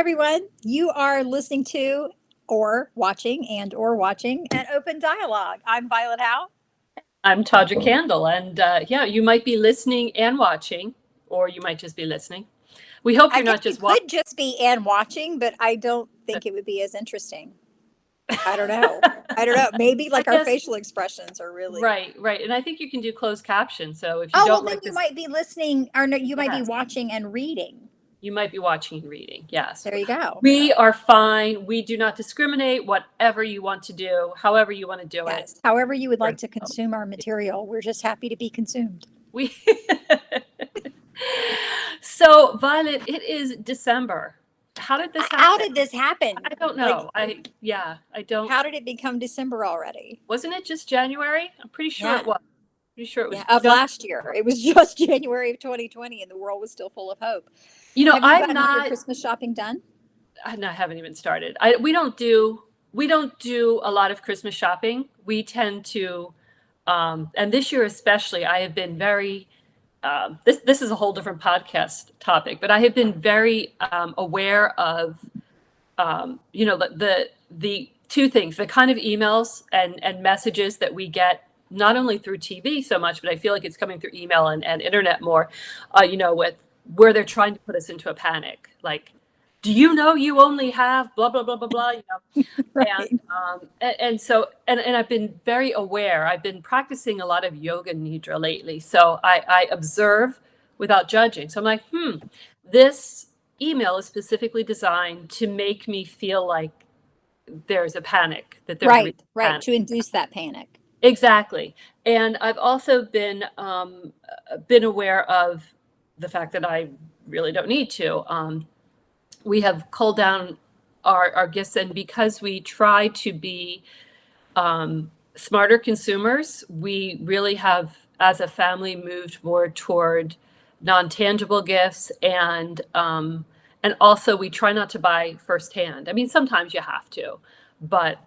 everyone. You are listening to or watching an open dialogue. I'm Violet Howe. I'm Tawdra Kandle, and yeah, you might be listening and watching, or you might just be listening. We hope I you're guess not you just watching. could just be and watching, but I don't think it would be as interesting. I don't know. Maybe I like our guess facial expressions are really. right, and I think you can do closed caption. So if you Oh, well, don't then like you this, might be listening, or no, you might be yes, watching and reading. you might be watching and reading. Yes, There you go. we are fine. We do not discriminate. Whatever you want to do, however you want to do it. Yes. However, you would We're- like to consume our material, we're just happy to be consumed. We. So Violet, it is December. How did this How happen? did this happen? I don't Like, know. I don't. how did it become December already? Wasn't it just January? I'm pretty sure it Yeah. was. Pretty sure it was Yeah, of just. last year. It was just January of 2020 and the world was still full of hope. You know, Have you gotten all your Christmas shopping done? I haven't even started. We don't do a lot of Christmas shopping. We tend to, and this year especially, I have been very. This is a whole different podcast topic, but I have been very aware of, the two things, the kind of emails and messages that we get, not only through TV so much, but I feel like it's coming through email and internet more, with where they're trying to put us into a panic. Like, do you know you only have blah, blah, blah, blah, blah, Right. and so, and I've been very aware. I've been practicing a lot of yoga nidra lately. So I observe without judging. So I'm like, this email is specifically designed to make me feel like there's a panic, that there's a Right, panic. to induce that panic. Exactly. And I've also been aware of the fact that I really don't need to. We have culled down our gifts, and because we try to be smarter consumers, we really have, as a family, moved more toward non-tangible gifts, and also we try not to buy firsthand. I mean, sometimes you have to, but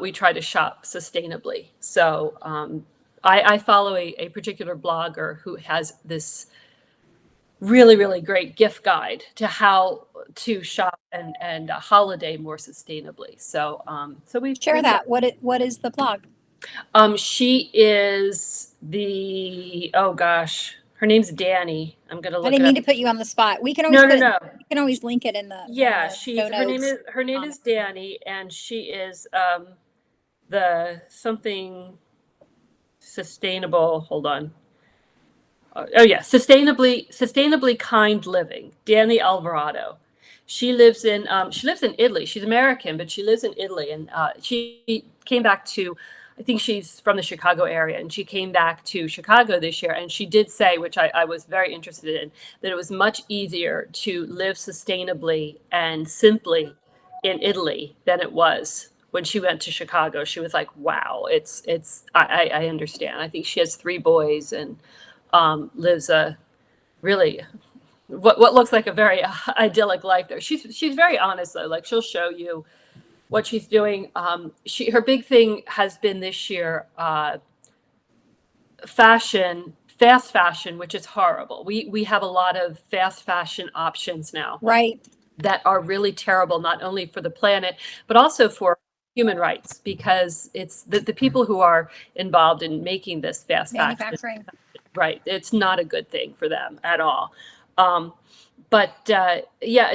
we try to shop sustainably. So I follow a particular blogger who has this really, really great gift guide to how to shop and holiday more sustainably. So we Share that. What is the blog? She is oh gosh, her name's Danny. I'm gonna I look didn't it mean up. to put you on the spot. We can always No. we can always link it in the Yeah, show her name notes. is Danny, and she is the something sustainable. Hold on. Oh yeah, sustainably kind living. Danny Alvarado. She lives in Italy. She's American, but she lives in Italy, and she came back to. I think she's from the Chicago area, and she came back to Chicago this year. And she did say, which I was very interested in, that it was much easier to live sustainably and simply in Italy than it was when she went to Chicago. She was like, "Wow, I understand." I think she has 3 boys and lives a really what looks like a very idyllic life there. She's very honest though. Like, she'll show you what she's doing. Her big thing has been this year fast fashion, which is horrible. We have a lot of fast fashion options now, Right. that are really terrible, not only for the planet, but also for human rights, because it's the people who are involved in making this fast fashion. Manufacturing. Right. It's not a good thing for them at all. Yeah,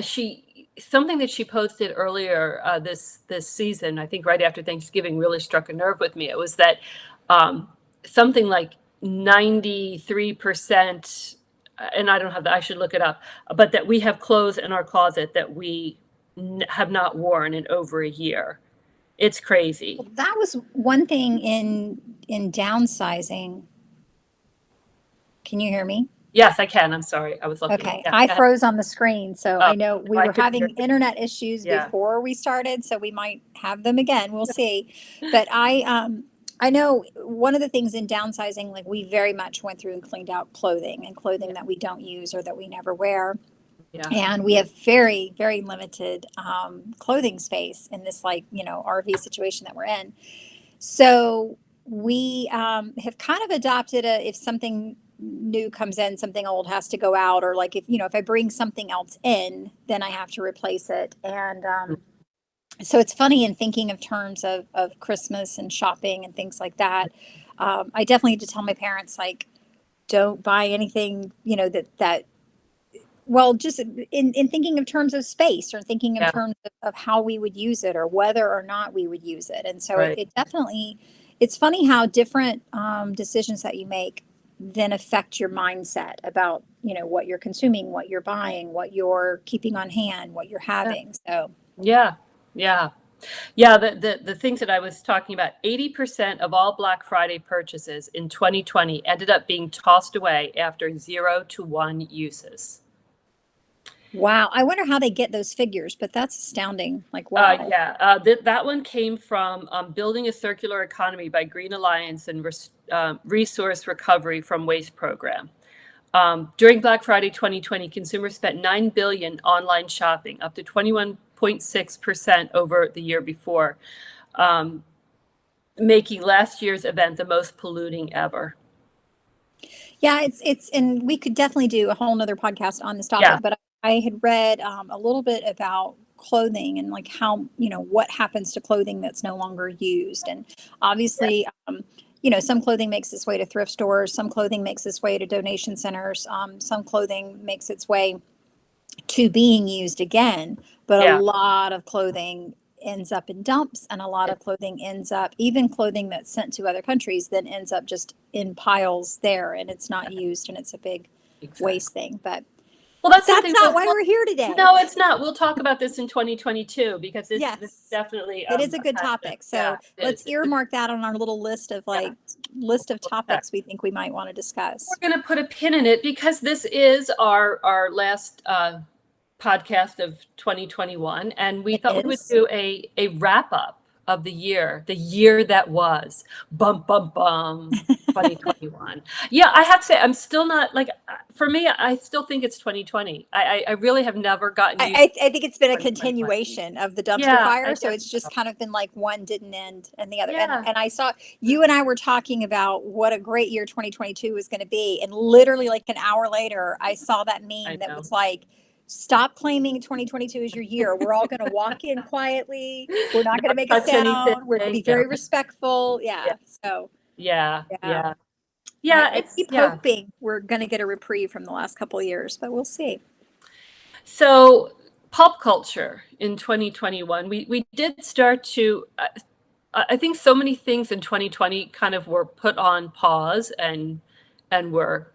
something that she posted earlier this season, I think right after Thanksgiving, really struck a nerve with me. It was that something like 93%, and I don't have that, I should look it up, but that we have clothes in our closet that we have not worn in over a year. It's crazy. Well, that was one thing in downsizing. Can you hear me? Yes, I can. I'm sorry. I was looking. Okay. Yeah, I froze on the screen. So I know we I were could having hear you. internet issues Yeah. before we started, so we might have them again. We'll see. But I know one of the things in downsizing, like, we very much went through and cleaned out clothing that we don't use or that we never wear. Yeah. And we have very, very limited clothing space in this, RV situation that we're in. So we have kind of adopted if something new comes in, something old has to go out, or like if I bring something else in, then I have to replace it. And so it's funny in thinking of terms of Christmas and shopping and things like that. I definitely had to tell my parents, like, don't buy anything, that well, just in thinking of terms of space, or thinking in Yeah. terms of how we would use it, or whether or not we would use it. And so Right. it definitely, it's funny how different decisions that you make then affect your mindset about, what you're consuming, what you're buying, what you're keeping on hand, what you're Yeah. having. So Yeah. Yeah. Yeah, the things that I was talking about, 80% of all Black Friday purchases in 2020 ended up being tossed away after 0 to 1 uses. wow, I wonder how they get those figures, but that's astounding. Like, wow. That one came from Building a Circular Economy by Green Alliance and Resource Recovery from Waste Program. During Black Friday 2020, consumers spent $9 billion online shopping, up to 21.6% over the year before, making last year's event the most polluting ever. Yeah, and we could definitely do a whole nother podcast on this Yeah. topic, but I had read a little bit about clothing and like how, what happens to clothing that's no longer used. And obviously, some clothing makes its way to thrift stores, some clothing makes its way to donation centers, some clothing makes its way to being used again, but a Yeah. lot of clothing ends up in dumps, and a lot of clothing ends up, even clothing that's sent to other countries, then ends up just in piles there, and it's not used, and it's a big waste thing. But Well, that's that's something not why we're here today. No, it's not. We'll talk about this in 2022 because this Yes, is definitely it is a good passion. topic. So Yeah, it let's is. earmark that on our little list of topics we think we might want to discuss. We're going to put a pin in it because this is our last podcast of 2021, and we It thought we would is. do a wrap up of the year that was. Bum bum bum. 2021. Yeah, I have to say, I'm still not like. For me, I still think it's 2020. I really have never gotten used. I think it's been a 2021. continuation of the dumpster Yeah, I fire. So guess it's just so. kind of been like one didn't end and the other. Yeah. And I saw you and I were talking about what a great year 2022 was going to be. And literally like an hour later, I saw that meme that know. was like, stop claiming 2022 as your year. We're all going to walk in quietly. We're not going to make a touch anything. sound. We're going to be Yeah. very respectful. Yeah. Yeah. So Yeah. I It's keep hoping we're going to get a reprieve from the last couple of years, but we'll see. So pulp culture in 2021, we did start to. I think so many things in 2020 kind of were put on pause and were,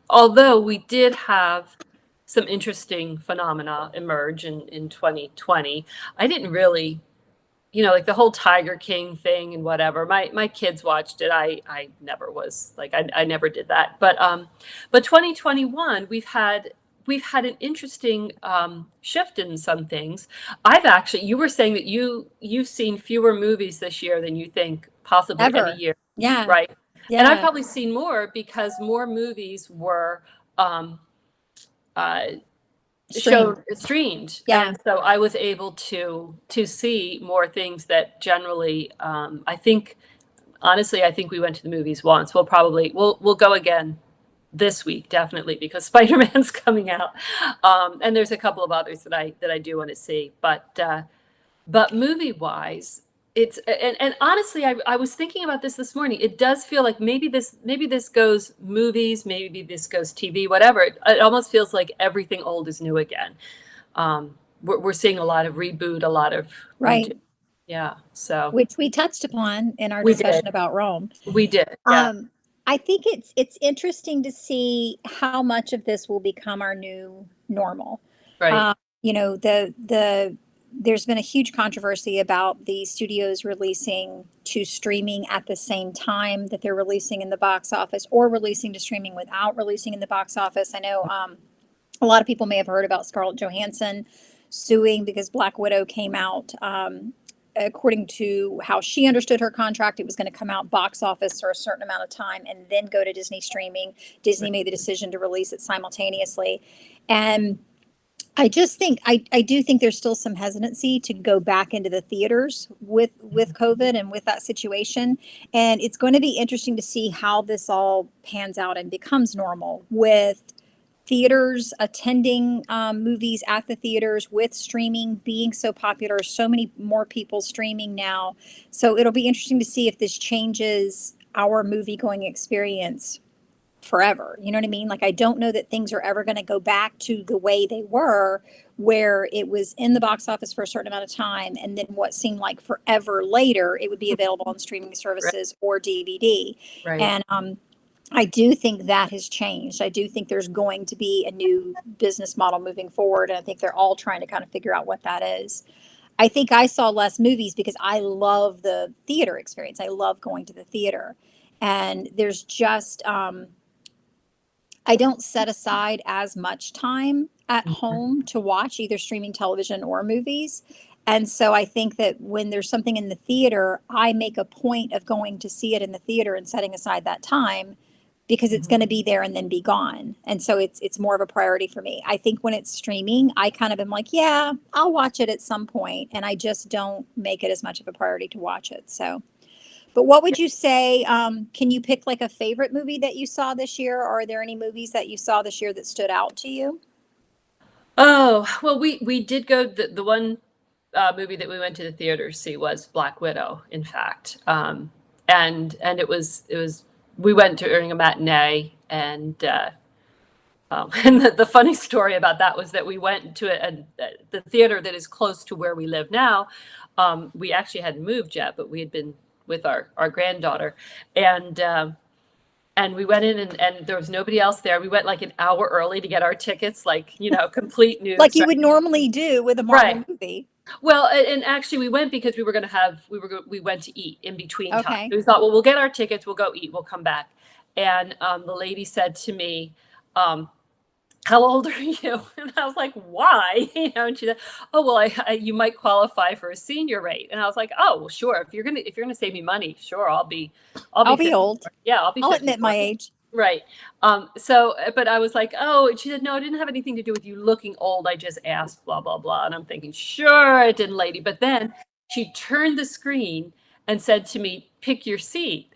although we did have some interesting phenomena emerge in 2020, I didn't really, like the whole Tiger King thing and whatever. My kids watched it. I never was like, I never did that. But 2021, we've had an interesting shift in some things. You were saying that you've seen fewer movies this year than you think possibly Ever. any year. Yeah. Right. Yeah. And I've probably seen more because more movies were streamed. Yeah. And so I was able to see more things that generally, I think we went to the movies once. We'll go again this week, definitely, because Spider-Man's coming out. And there's a couple of others that I do want to see, but movie wise, it's, and honestly, I was thinking about this morning. It does feel like maybe this goes movies, maybe this goes TV, whatever. It almost feels like everything old is new again. We're seeing a lot of reboot, a lot of right. redo. Yeah. So which we touched upon in our discussion about Rome. We did. Yeah. I think it's interesting to see how much of this will become our new normal. Right. There's been a huge controversy about the studios releasing to streaming at the same time that they're releasing in the box office, or releasing to streaming without releasing in the box office. I know a lot of people may have heard about Scarlett Johansson suing because Black Widow came out. According to how she understood her contract, it was going to come out box office for a certain amount of time and then go to Disney streaming. Disney made the decision to release it simultaneously. And I just think I do think there's still some hesitancy to go back into the theaters with COVID and with that situation. And it's going to be interesting to see how this all pans out and becomes normal with theaters attending movies at the theaters, with streaming being so popular, so many more people streaming now. So it'll be interesting to see if this changes our movie going experience forever. You know what I mean? Like, I don't know that things are ever going to go back to the way they were, where it was in the box office for a certain amount of time, and then what seemed like forever later, it would be available on streaming Right. services or DVD. Right. And I do think that has changed. I do think there's going to be a new business model moving forward, and I think they're all trying to kind of figure out what that is. I think I saw less movies because I love the theater experience. I love going to the theater. And there's just I don't set aside as much time at home to watch either streaming television or movies. And so I think that when there's something in the theater, I make a point of going to see it in the theater and setting aside that time because it's going to be there and then be gone. And so it's more of a priority for me. I think when it's streaming, I kind of am like, yeah, I'll watch it at some point, and I just don't make it as much of a priority to watch it. So but what would you say? Can you pick like a favorite movie that you saw this year? Or are there any movies that you saw this year that stood out to you? Oh, well, we did go, the one movie that we went to the theater to see was Black Widow, in fact. And it was we went during a matinee, and and the funny story about that was that we went to the theater that is close to where we live now. We actually hadn't moved yet, but we had been with our granddaughter, and we went in, and there was nobody else there. We went like an hour early to get our tickets, like, complete Like news. you would normally do with a Marvel Right. movie. Well, and actually we went because we went to eat in between times. Okay. We thought, well, we'll get our tickets, we'll go eat, we'll come back. And the lady said to me, how old are you? And I was like, why? And she said, oh, well, you might qualify for a senior rate. And I was like, oh, well, sure. If you're gonna save me money, sure, I'll be I'll be 54. old. Yeah, I'll be I'll 54. admit my age. Right. But I was like, oh, and she said, no, it didn't have anything to do with you looking old. I just asked, blah, blah, blah. And I'm thinking, sure, it didn't, lady. But then she turned the screen and said to me, pick your seat.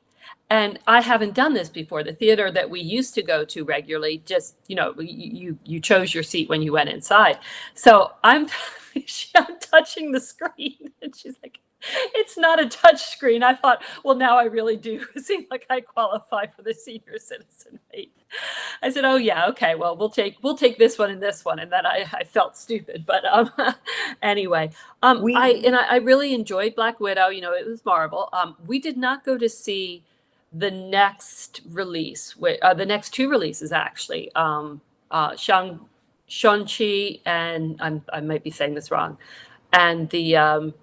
And I haven't done this before. The theater that we used to go to regularly, just, you chose your seat when you went inside. So I'm touching the screen, and she's like, it's not a touch screen. I thought, well, now I really do seem like I qualify for the senior citizen rate. I said, oh yeah, okay, well, we'll take this one and this one. And then I felt stupid, but anyway, I really enjoyed Black Widow. It was Marvel. We did not go to see the next release, the next two releases actually. Shang-Chi, and I might be saying this wrong, and the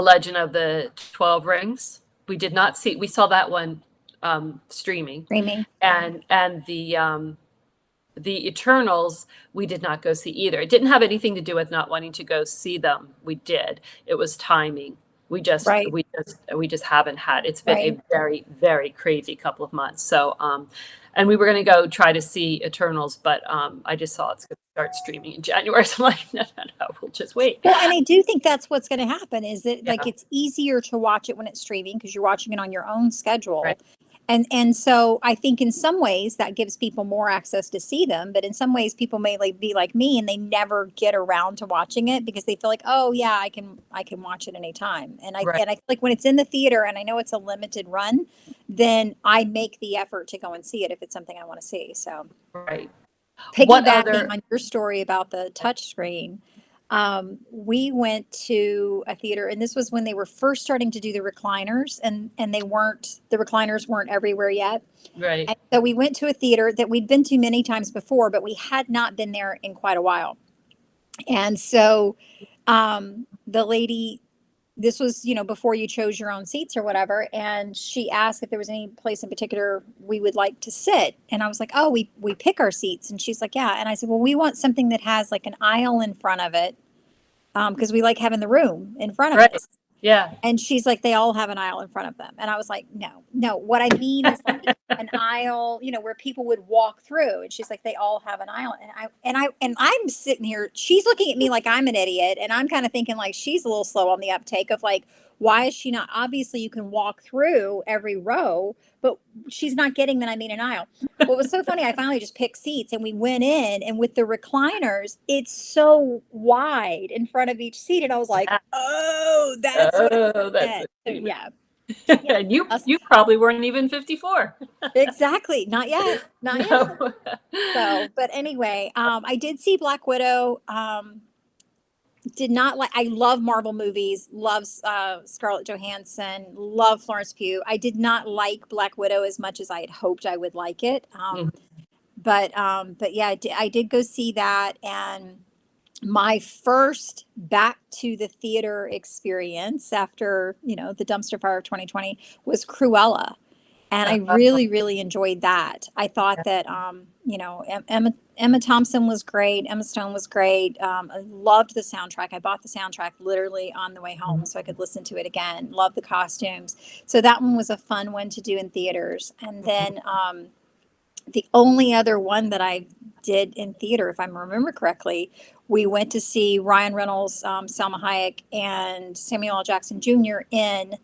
Legend of the 12 Rings. We did not see. We saw that one streaming. And the Eternals, we did not go see either. It didn't have anything to do with not wanting to go see them. We did. It was timing. We just haven't had. It's been a very, very crazy couple of months. So and we were going to go try to see Eternals, but I just saw it's going to start streaming in January. So I'm like, no, we'll just wait. Well, and I do think that's what's going to happen is that Yeah. like it's easier to watch it when it's streaming because you're watching it on your own schedule. Right. And so I think in some ways that gives people more access to see them, but in some ways people may be like me and they never get around to watching it because they feel like, oh yeah, I can watch it anytime. And I feel like when it's in the theater and I know it's a limited run, then I make the effort to go and see it if it's something I want to see. So Right. piggybacking on your story about the touch screen, we went to a theater, and this was when they were first starting to do the recliners, and the recliners weren't everywhere yet. Right. And so we went to a theater that we'd been to many times before, but we had not been there in quite a while. And so the lady, this was, before you chose your own seats or whatever. And she asked if there was any place in particular we would like to sit. And I was like, oh, we pick our seats. And she's like, yeah. And I said, well, we want something that has like an aisle in front of it. Because we like having the room in front of us. Yeah. And she's like, they all have an aisle in front of them. And I was like, no, what I mean is like an aisle, where people would walk through. And she's like, they all have an aisle. And I'm sitting here, she's looking at me like I'm an idiot. And I'm kind of thinking like she's a little slow on the uptake of like, why is she not? Obviously, you can walk through every row, but she's not getting that I mean an aisle. What was so funny, I finally just picked seats and we went in, and with the recliners, it's so wide in front of each seat. And I was like, oh, that's what Oh, that's it so is. So, yeah. and you probably weren't even 54. Exactly. Not yet. Not yet. No. So, but anyway, I did see Black Widow. Did not like, I love Marvel movies, loves Scarlett Johansson, love Florence Pugh. I did not like Black Widow as much as I had hoped I would like it. But yeah, I did go see that. And my first back to the theater experience after, the dumpster fire of 2020 was Cruella. And I really, really enjoyed that. I thought that, Emma Thompson was great. Emma Stone was great. I loved the soundtrack. I bought the soundtrack literally on the way home so I could listen to it again. Love the costumes. So that one was a fun one to do in theaters. And then the only other one that I did in theater, if I remember correctly, we went to see Ryan Reynolds, Salma Hayek, and Samuel L. Jackson Jr. in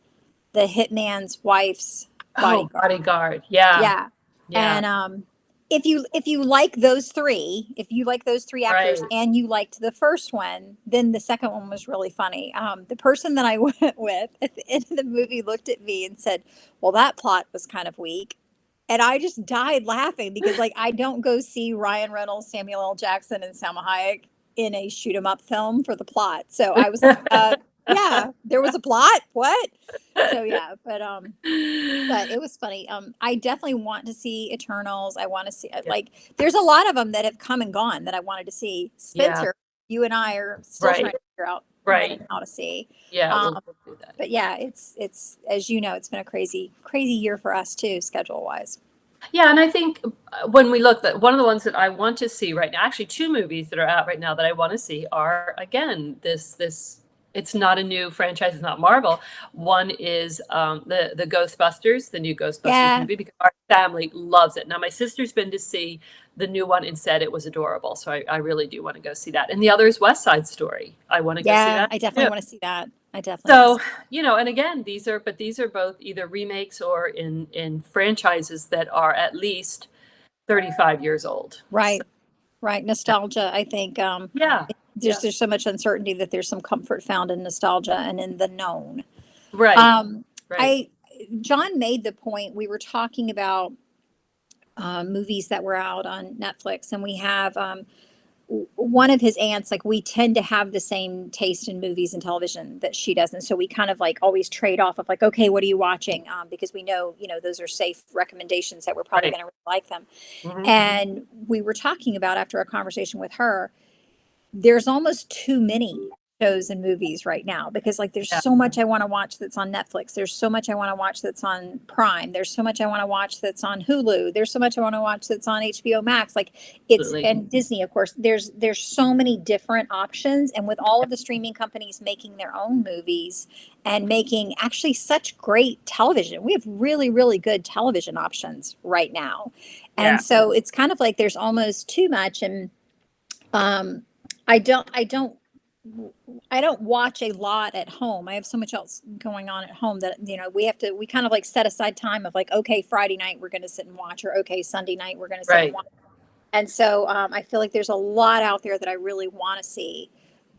The Hitman's Wife's Bodyguard. Yeah. And if you like those three, actors, Right. and you liked the first one, then the second one was really funny. The person that I went with at the end of the movie looked at me and said, well, that plot was kind of weak. And I just died laughing because like I don't go see Ryan Reynolds, Samuel L. Jackson, and Salma Hayek in a shoot 'em up film for the plot. So I was like, yeah, there was a plot. What? So yeah, but it was funny. I definitely want to see Eternals. I want to see like there's a lot of them that have come and gone that I wanted to see. Spencer, you and I are still trying to figure out how to see. Yeah, we'll do that. But yeah, it's as you know, it's been a crazy year for us too, schedule wise. Yeah, and I think when we look, that one of the ones that I want to see right now, actually two movies that are out right now that I want to see are again this. It's not a new franchise. It's not Marvel. One is the Ghostbusters, the new Ghostbusters movie, because our family loves it. Now my sister's been to see the new one and said it was adorable. So I really do want to go see that. And the other is West Side Story. I want to go see that. I definitely want to see that. So, and again, these are both either remakes or in franchises that are at least 35 years old. Right. Right. Nostalgia, I think. There's so much uncertainty that there's some comfort found in nostalgia and in the known. Right. John made the point, we were talking about movies that were out on Netflix, and we have one of his aunts, like we tend to have the same taste in movies and television that she does. And so we kind of like always trade off of like, okay, what are you watching? Because we know, those are safe recommendations that we're probably going to really like them. Mm-hmm. And we were talking about, after a conversation with her, there's almost too many shows and movies right now, because like there's so much I want to watch that's on Netflix. There's so much I want to watch that's on Prime. There's so much I want to watch that's on Hulu. There's so much I want to watch that's on HBO Max. Like it's and Disney, of course. There's so many different options, and with all of the streaming companies making their own movies and making actually such great television, we have really, really good television options right now. And so it's kind of like there's almost too much. And I don't watch a lot at home. I have so much else going on at home that, we kind of like set aside time of like, okay, Friday night we're going to sit and watch, or okay, Sunday night we're going to sit and watch. And so I feel like there's a lot out there that I really want to see,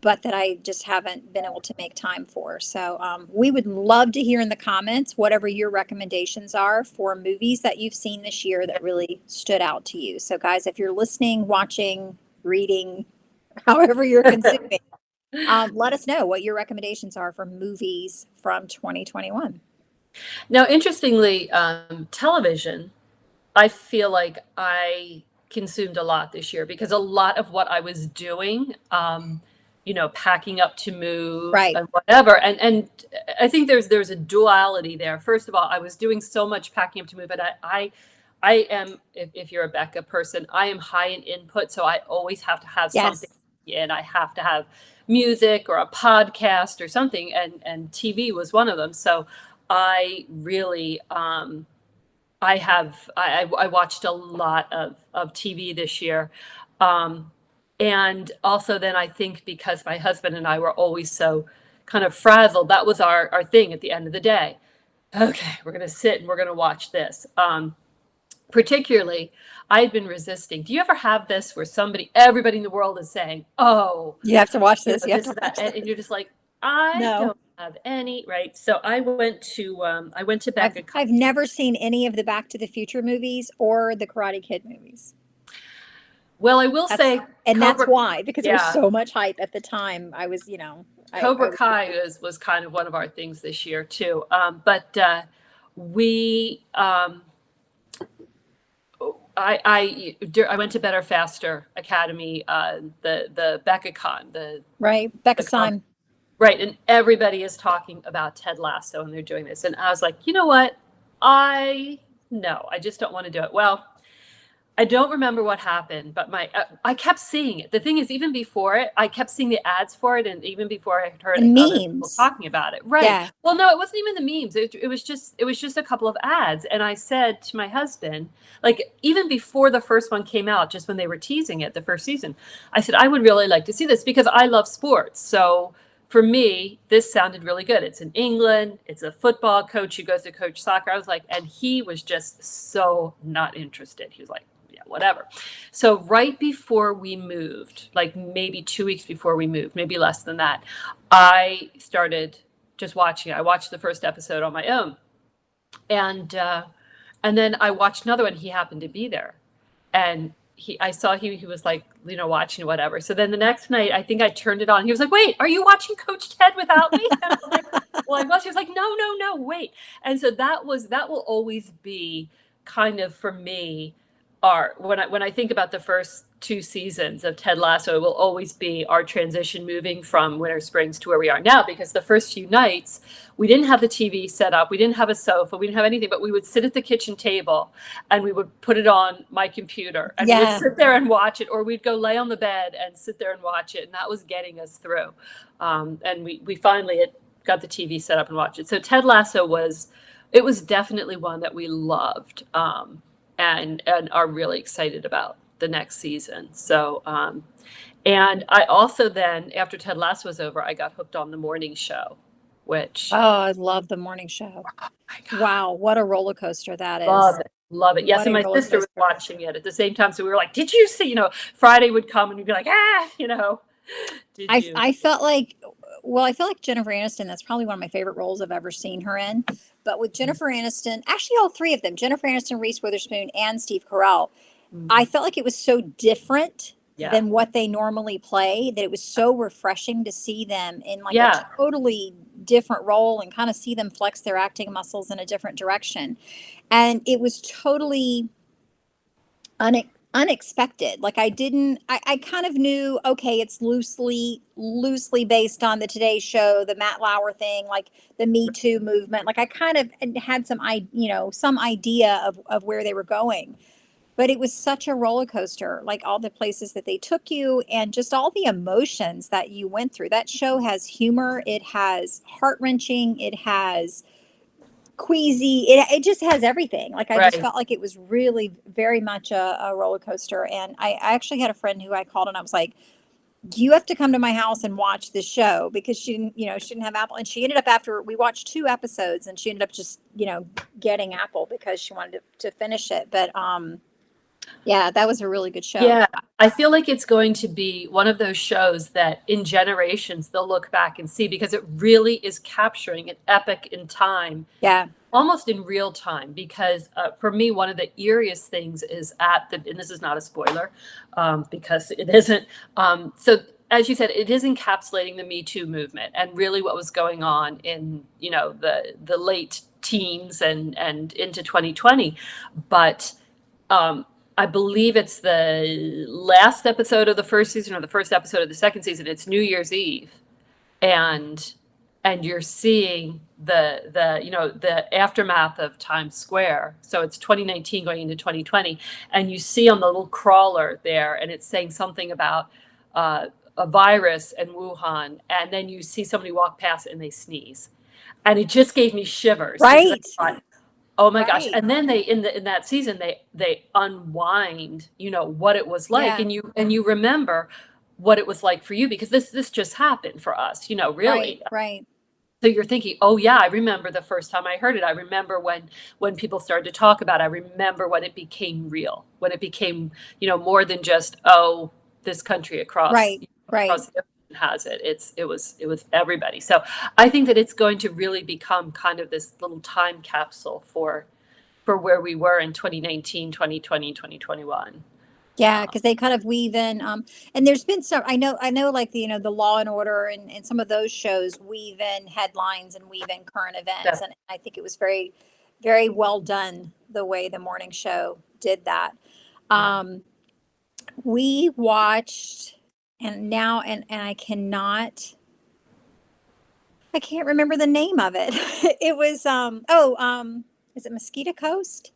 but that I just haven't been able to make time for. So we would love to hear in the comments whatever your recommendations are for movies that you've seen this year that really stood out to you. So guys, if you're listening, watching, reading, however you're consuming, let us know what your recommendations are for movies from 2021. Now, interestingly, television, I feel like I consumed a lot this year, because a lot of what I was doing, packing up to move and whatever. And I think there's a duality there. First of all, I was doing so much packing up to move, and I am, if you're a Becca person, I am high in input. So I always have to have something and I have to have music or a podcast or something, and TV was one of them. So I really I watched a lot of TV this year. Um, and also then I think because my husband and I were always so kind of frazzled, that was our thing at the end of the day. Okay, we're going to sit and we're going to watch this. Particularly, I had been resisting. Do you ever have this where everybody in the world is saying, "Oh, You have to watch you this. know, You have this to is that," watch this. and you're just like, I No, don't have any, right? So I went to I've Becca. I've never seen any of the Back to the Future movies or the Karate Kid movies. Well, I will That's say and that's Cobra, why, because there was yeah, so much hype at the time. I was, I Cobra was Kai was kind of one of our things this year too. But we I went to Better Faster Academy, the BeccaCon, right. Becca the con, Syme. right, and everybody is talking about Ted Lasso, and they're doing this, and I was like, you know what, I no, I just don't want to do it. Well, I don't remember what happened, but I kept seeing it. The thing is, even before it, I kept seeing the ads for it, and even before I had heard And other people memes. talking about it. Right. Yeah. Well, no, it wasn't even the memes. It was just a couple of ads, and I said to my husband, like even before the first one came out, just when they were teasing it, the first season, I said I would really like to see this because I love sports. So for me, this sounded really good. It's in England. It's a football coach who goes to coach soccer. I was like, and he was just so not interested. He was like, yeah, whatever. So right before we moved, like maybe 2 weeks before we moved, maybe less than that, I started just watching it. I watched the first episode on my own, and then I watched another one. He happened to be there, and I saw he was like, watching whatever. So then the next night, I think I turned it on. He was like, "Wait, are you watching Coach Ted without me?" And I was like, "Well, I was." He was like, "No, no, no, wait." And so that will always be kind of for me when I think about the first 2 seasons of Ted Lasso, it will always be our transition moving from Winter Springs to where we are now, because the first few nights we didn't have the TV set up, we didn't have a sofa, we didn't have anything, but we would sit at the kitchen table and we would put it on my computer and we would Yeah. sit there and watch it, or we'd go lay on the bed and sit there and watch it, and that was getting us through. And we finally had got the TV set up and watched it. So Ted Lasso was definitely one that we loved. And are really excited about the next season. So, and I also then, after Ted Lasso was over, I got hooked on the morning show, which, Oh, I love the morning show. oh my God, Wow, what a roller coaster that love is. it, love it. Yes, What and a my roller sister was coaster. watching it at the same time, so we were like, "Did you see?" Friday would come and we'd be like, "Did I you?" I felt like well, I feel like Jennifer Aniston, that's probably one of my favorite roles I've ever seen her in. But with Jennifer Aniston, actually all three of them, Jennifer Aniston, Reese Witherspoon, and Steve Carell, I Mhm. felt like it was so different Yeah, than what they normally play that it was so refreshing to see them in like a yeah, totally different role and kind of see them flex their acting muscles in a different direction. And it was totally unexpected. Like I kind of knew, okay, it's loosely based on the Today Show, the Matt Lauer thing, like the Me Too movement. Like I kind of had some idea of where they were going. But it was such a roller coaster, like all the places that they took you and just all the emotions that you went through. That show has humor, it has heart-wrenching, it has queasy, it just has everything. Like I just right. felt like it was really very much a roller coaster. And I actually had a friend who I called and I was like, you have to come to my house and watch this show, because she didn't have Apple, and she ended up, after we watched 2 episodes, and she ended up just getting Apple because she wanted to finish it. But yeah, that was a really good show. Yeah, I feel like it's going to be one of those shows that in generations they'll look back and see, because it really is capturing an epic in time, Yeah. almost in real time. Because for me, one of the eeriest things is and this is not a spoiler, because it isn't. So as you said, it is encapsulating the Me Too movement and really what was going on in the late teens and into 2020, but. I believe it's the last episode of the first season or the first episode of the second season. It's New Year's Eve, and you're seeing the aftermath of Times Square. So it's 2019 going into 2020, and you see on the little crawler there, and it's saying something about a virus in Wuhan, and then you see somebody walk past and they sneeze, and it just gave me shivers because I Right. thought, oh my gosh. Right. And then they in that season they unwind, what it was like, Yeah. and you remember what it was like for you, because this just happened for us, Right. really. Right. So you're thinking, oh yeah, I remember the first time I heard it. I remember when people started to talk about it. I remember when it became real, when it became, more than just, oh, this country across Right. Right. across the ocean has it. It was everybody. So I think that it's going to really become kind of this little time capsule for where we were in 2019, 2020, 2021. Yeah, because they kind of weave in, and there's been some. I know, like the Law and Order and some of those shows weave in headlines and weave in current events, That- and I think it was very, very well done the way the morning show did that. Um, we watched, and now, and I can't remember the name of it. It was is it Mosquito Coast?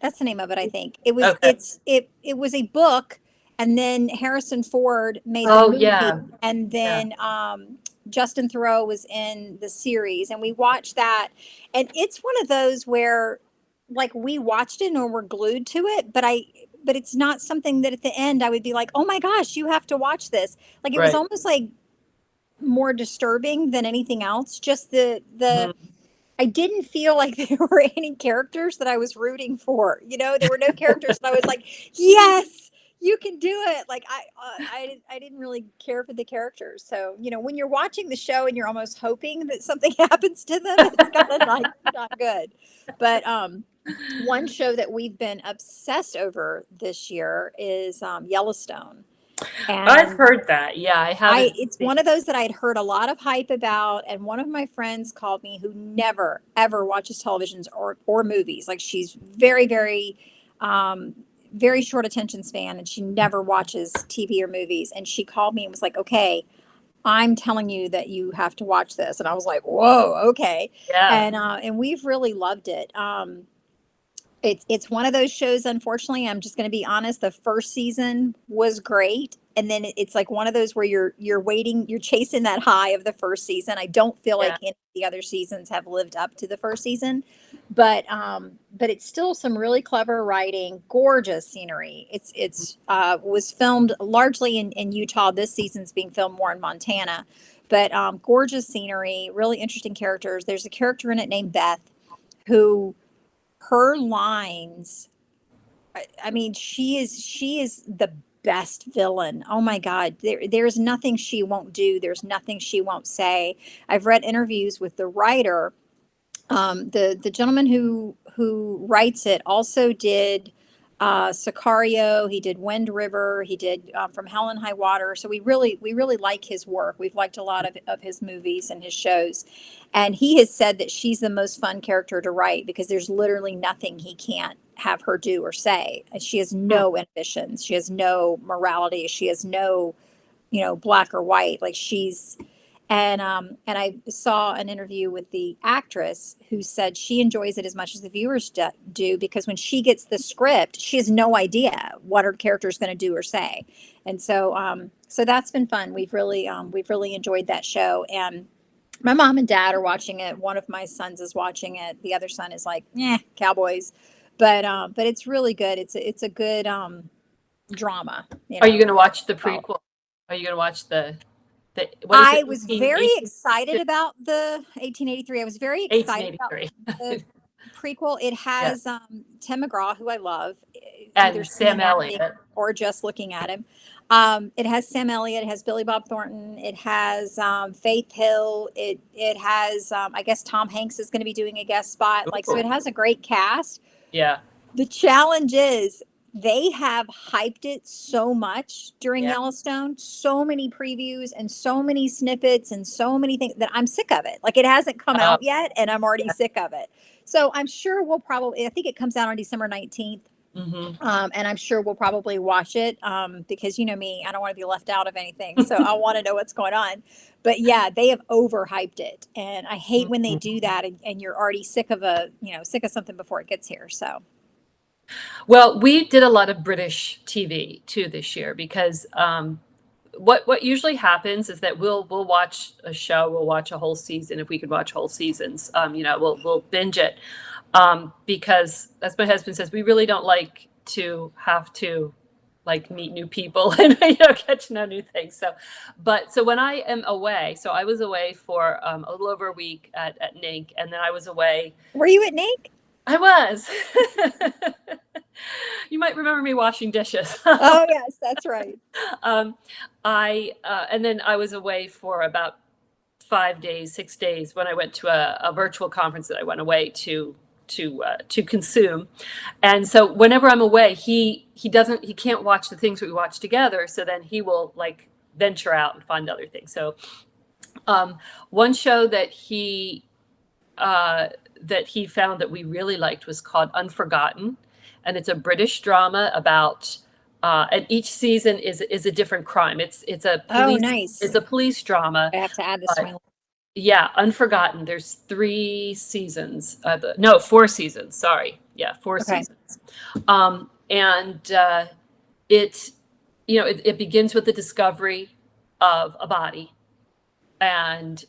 That's the name of it, I think. Okay. It was a book, and then Harrison Ford made the Oh movie, yeah. and Yeah. then Justin Theroux was in the series, and we watched that, and it's one of those where, like, we watched it and we're glued to it, but it's not something that at the end I would be like, oh my gosh, you have to watch this. Like, it was Right. almost like more disturbing than anything else. Just the Mhm. I didn't feel like there were any characters that I was rooting for. There were no characters that I was like, yes, you can do it. Like I didn't really care for the characters. So when you're watching the show and you're almost hoping that something happens to them, it's kind of like not good. But one show that we've been obsessed over this year is Yellowstone, I've and heard that. Yeah, I haven't it's seen. one of those that I'd heard a lot of hype about, and one of my friends called me who never ever watches televisions or movies. Like, she's very, very, um, very short attention span, and she never watches TV or movies. And she called me and was like, "Okay, I'm telling you that you have to watch this." And I was like, "Whoa, okay." Yeah. And we've really loved it. It's one of those shows, unfortunately, I'm just going to be honest, the first season was great, and then it's like one of those where you're waiting, you're chasing that high of the first season. I don't feel like Yeah. any of the other seasons have lived up to the first season, but it's still some really clever writing, gorgeous scenery. It's was filmed largely in Utah. This season's being filmed more in Montana, but gorgeous scenery, really interesting characters. There's a character in it named Beth who, her lines, I mean, she is the best villain. Oh my God. There's nothing she won't do. There's nothing she won't say. I've read interviews with the writer. The gentleman who writes it also did Sicario. He did Wind River. He did From Hell and High Water. So we really like his work. We've liked a lot of his movies and his shows. And he has said that she's the most fun character to write because there's literally nothing he can't have her do or say. And she has Hmm. no ambitions. She has no morality. She has no, black or white. Like, she's, and I saw an interview with the actress who said she enjoys it as much as the viewers do, because when she gets the script, she has no idea what her character is going to do or say. And so that's been fun. We've really enjoyed that show. And my mom and dad are watching it. One of my sons is watching it. The other son is like, Cowboys. But it's really good. It's a good drama, Are you going to watch the follow. prequel? Are you going to watch the what is I it? was 18, very excited about the 1883. I was very excited about 1883. the prequel. It Yeah. has Tim McGraw, who I love, either And singing, Sam acting, Elliott. or just looking at him. It has Sam Elliott. It has Billy Bob Thornton. It has Faith Hill. It has I guess Tom Hanks is going to be doing a guest spot. Like, so Ooh. it has a great cast. Yeah. The challenge is they have hyped it so much during Yeah. Yellowstone, so many previews and so many snippets and so many things that I'm sick of it. Like, it hasn't come Um, out yet and I'm already sick of it. So I'm sure I think it comes out on December 19th. mhm. And I'm sure we'll probably watch it because you know me, I don't want to be left out of anything. So I want to know what's going on. But yeah, they have overhyped it. And I hate when they do that, and you're already sick of sick of something before it gets here. So. Well, we did a lot of British TV too this year because what usually happens is that we'll watch a show, we'll watch a whole season if we could watch whole seasons. We'll binge it, because as my husband says, we really don't like to have to like meet new people and get to know new things. So when I am away, so I was away for a little over a week at NINC, and then I was away. Were you at NINC? I was. You might remember me washing dishes. Oh yes, that's right. And then I was away for about 5 days, 6 days when I went to a virtual conference that I went away to consume. And so whenever I'm away, he can't watch the things that we watch together. So then he will like venture out and find other things. So one show that he found that we really liked was called Unforgotten, and it's a British drama about and each season is a different crime. It's a police. Oh, nice. It's a police drama. I have to add this to my list. Yeah, Unforgotten. There's 3 seasons. No, 4 seasons. Sorry. Yeah, 4 seasons. It begins with the discovery of a body, and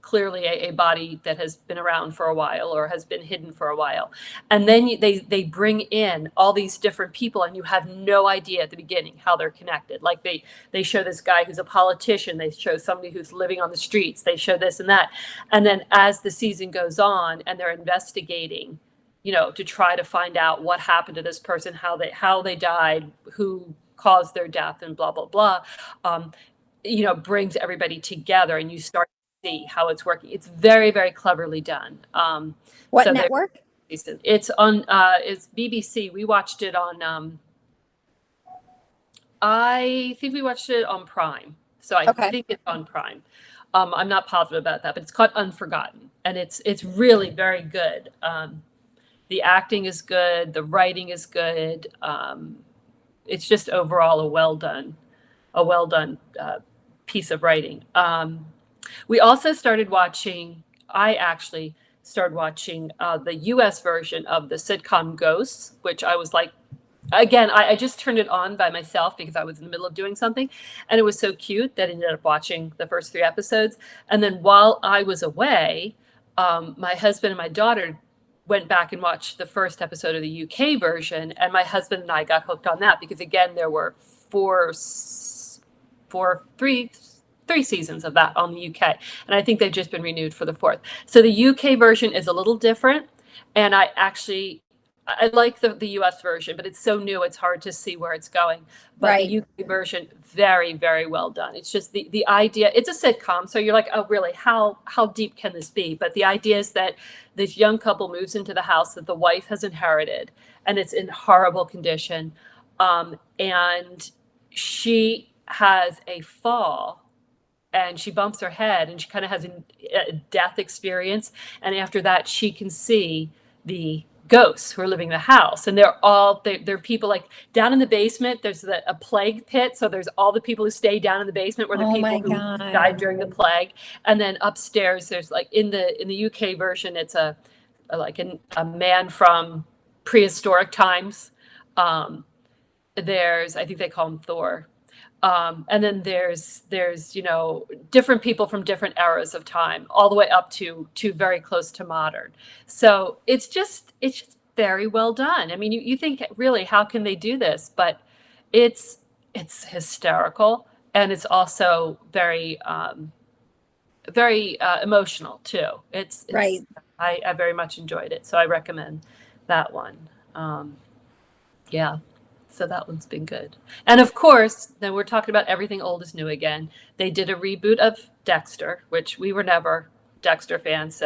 clearly a body that has been around for a while or has been hidden for a while, and then they bring in all these different people, and you have no idea at the beginning how they're connected. Like they show this guy who's a politician, they show somebody who's living on the streets, they show this and that, and then as the season goes on and they're investigating to try to find out what happened to this person, how they died, who caused their death, and blah blah blah, brings everybody together, and you start to see how it's working. It's very, very cleverly done. What network? It's on it's BBC. We watched it on I think we watched it on Prime. So I think it's on Prime. I'm not positive about that, but it's called Unforgotten, and it's really very good. The acting is good, the writing is good. It's just overall a well done piece of writing. We also started watching. I actually started watching the U.S. version of the sitcom Ghosts, which I was like, again, I just turned it on by myself because I was in the middle of doing something, and it was so cute that I ended up watching the first 3 episodes. And then while I was away, my husband and my daughter went back and watched the first episode of the UK version, and my husband and I got hooked on that because, again, there were 3 seasons of that on the UK, and I think they've just been renewed for the 4th. So the UK version is a little different, and I like the US version, but it's so new, it's hard to see where it's going. But Right. The UK version, very, very well done. It's just the idea, it's a sitcom, so you're like, oh, really, how deep can this be? But the idea is that this young couple moves into the house that the wife has inherited, and it's in horrible condition. And she has a fall, and she bumps her head, and she kind of has a death experience. And after that, she can see the ghosts who are living in the house, and they're people like down in the basement. There's a plague pit, so there's all the people who stay down in the basement where the people who died during the plague. And then upstairs, there's like in the UK version, it's a man from prehistoric times. There's, I think they call him Thor. And then there's different people from different eras of time, all the way up to very close to modern. So it's just very well done. I mean, you think, really, how can they do this? But it's hysterical, and it's also very emotional too. It's right. I very much enjoyed it, so I recommend that one. Yeah. So that one's been good. And of course, then we're talking about everything old is new again. They did a reboot of Dexter, which we were never Dexter fans.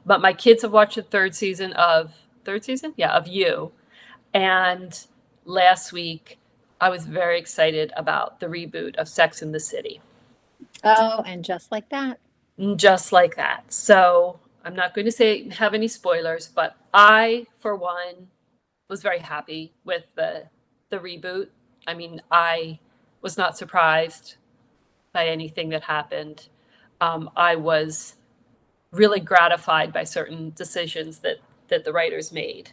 But my kids have watched the 3rd season of You. And last week, I was very excited about the reboot of Sex and the City. Oh, and just like that. Just like that. So I'm not going to have any spoilers, but I, for one, was very happy with the reboot. I mean, I was not surprised by anything that happened. I was really gratified by certain decisions that the writers made.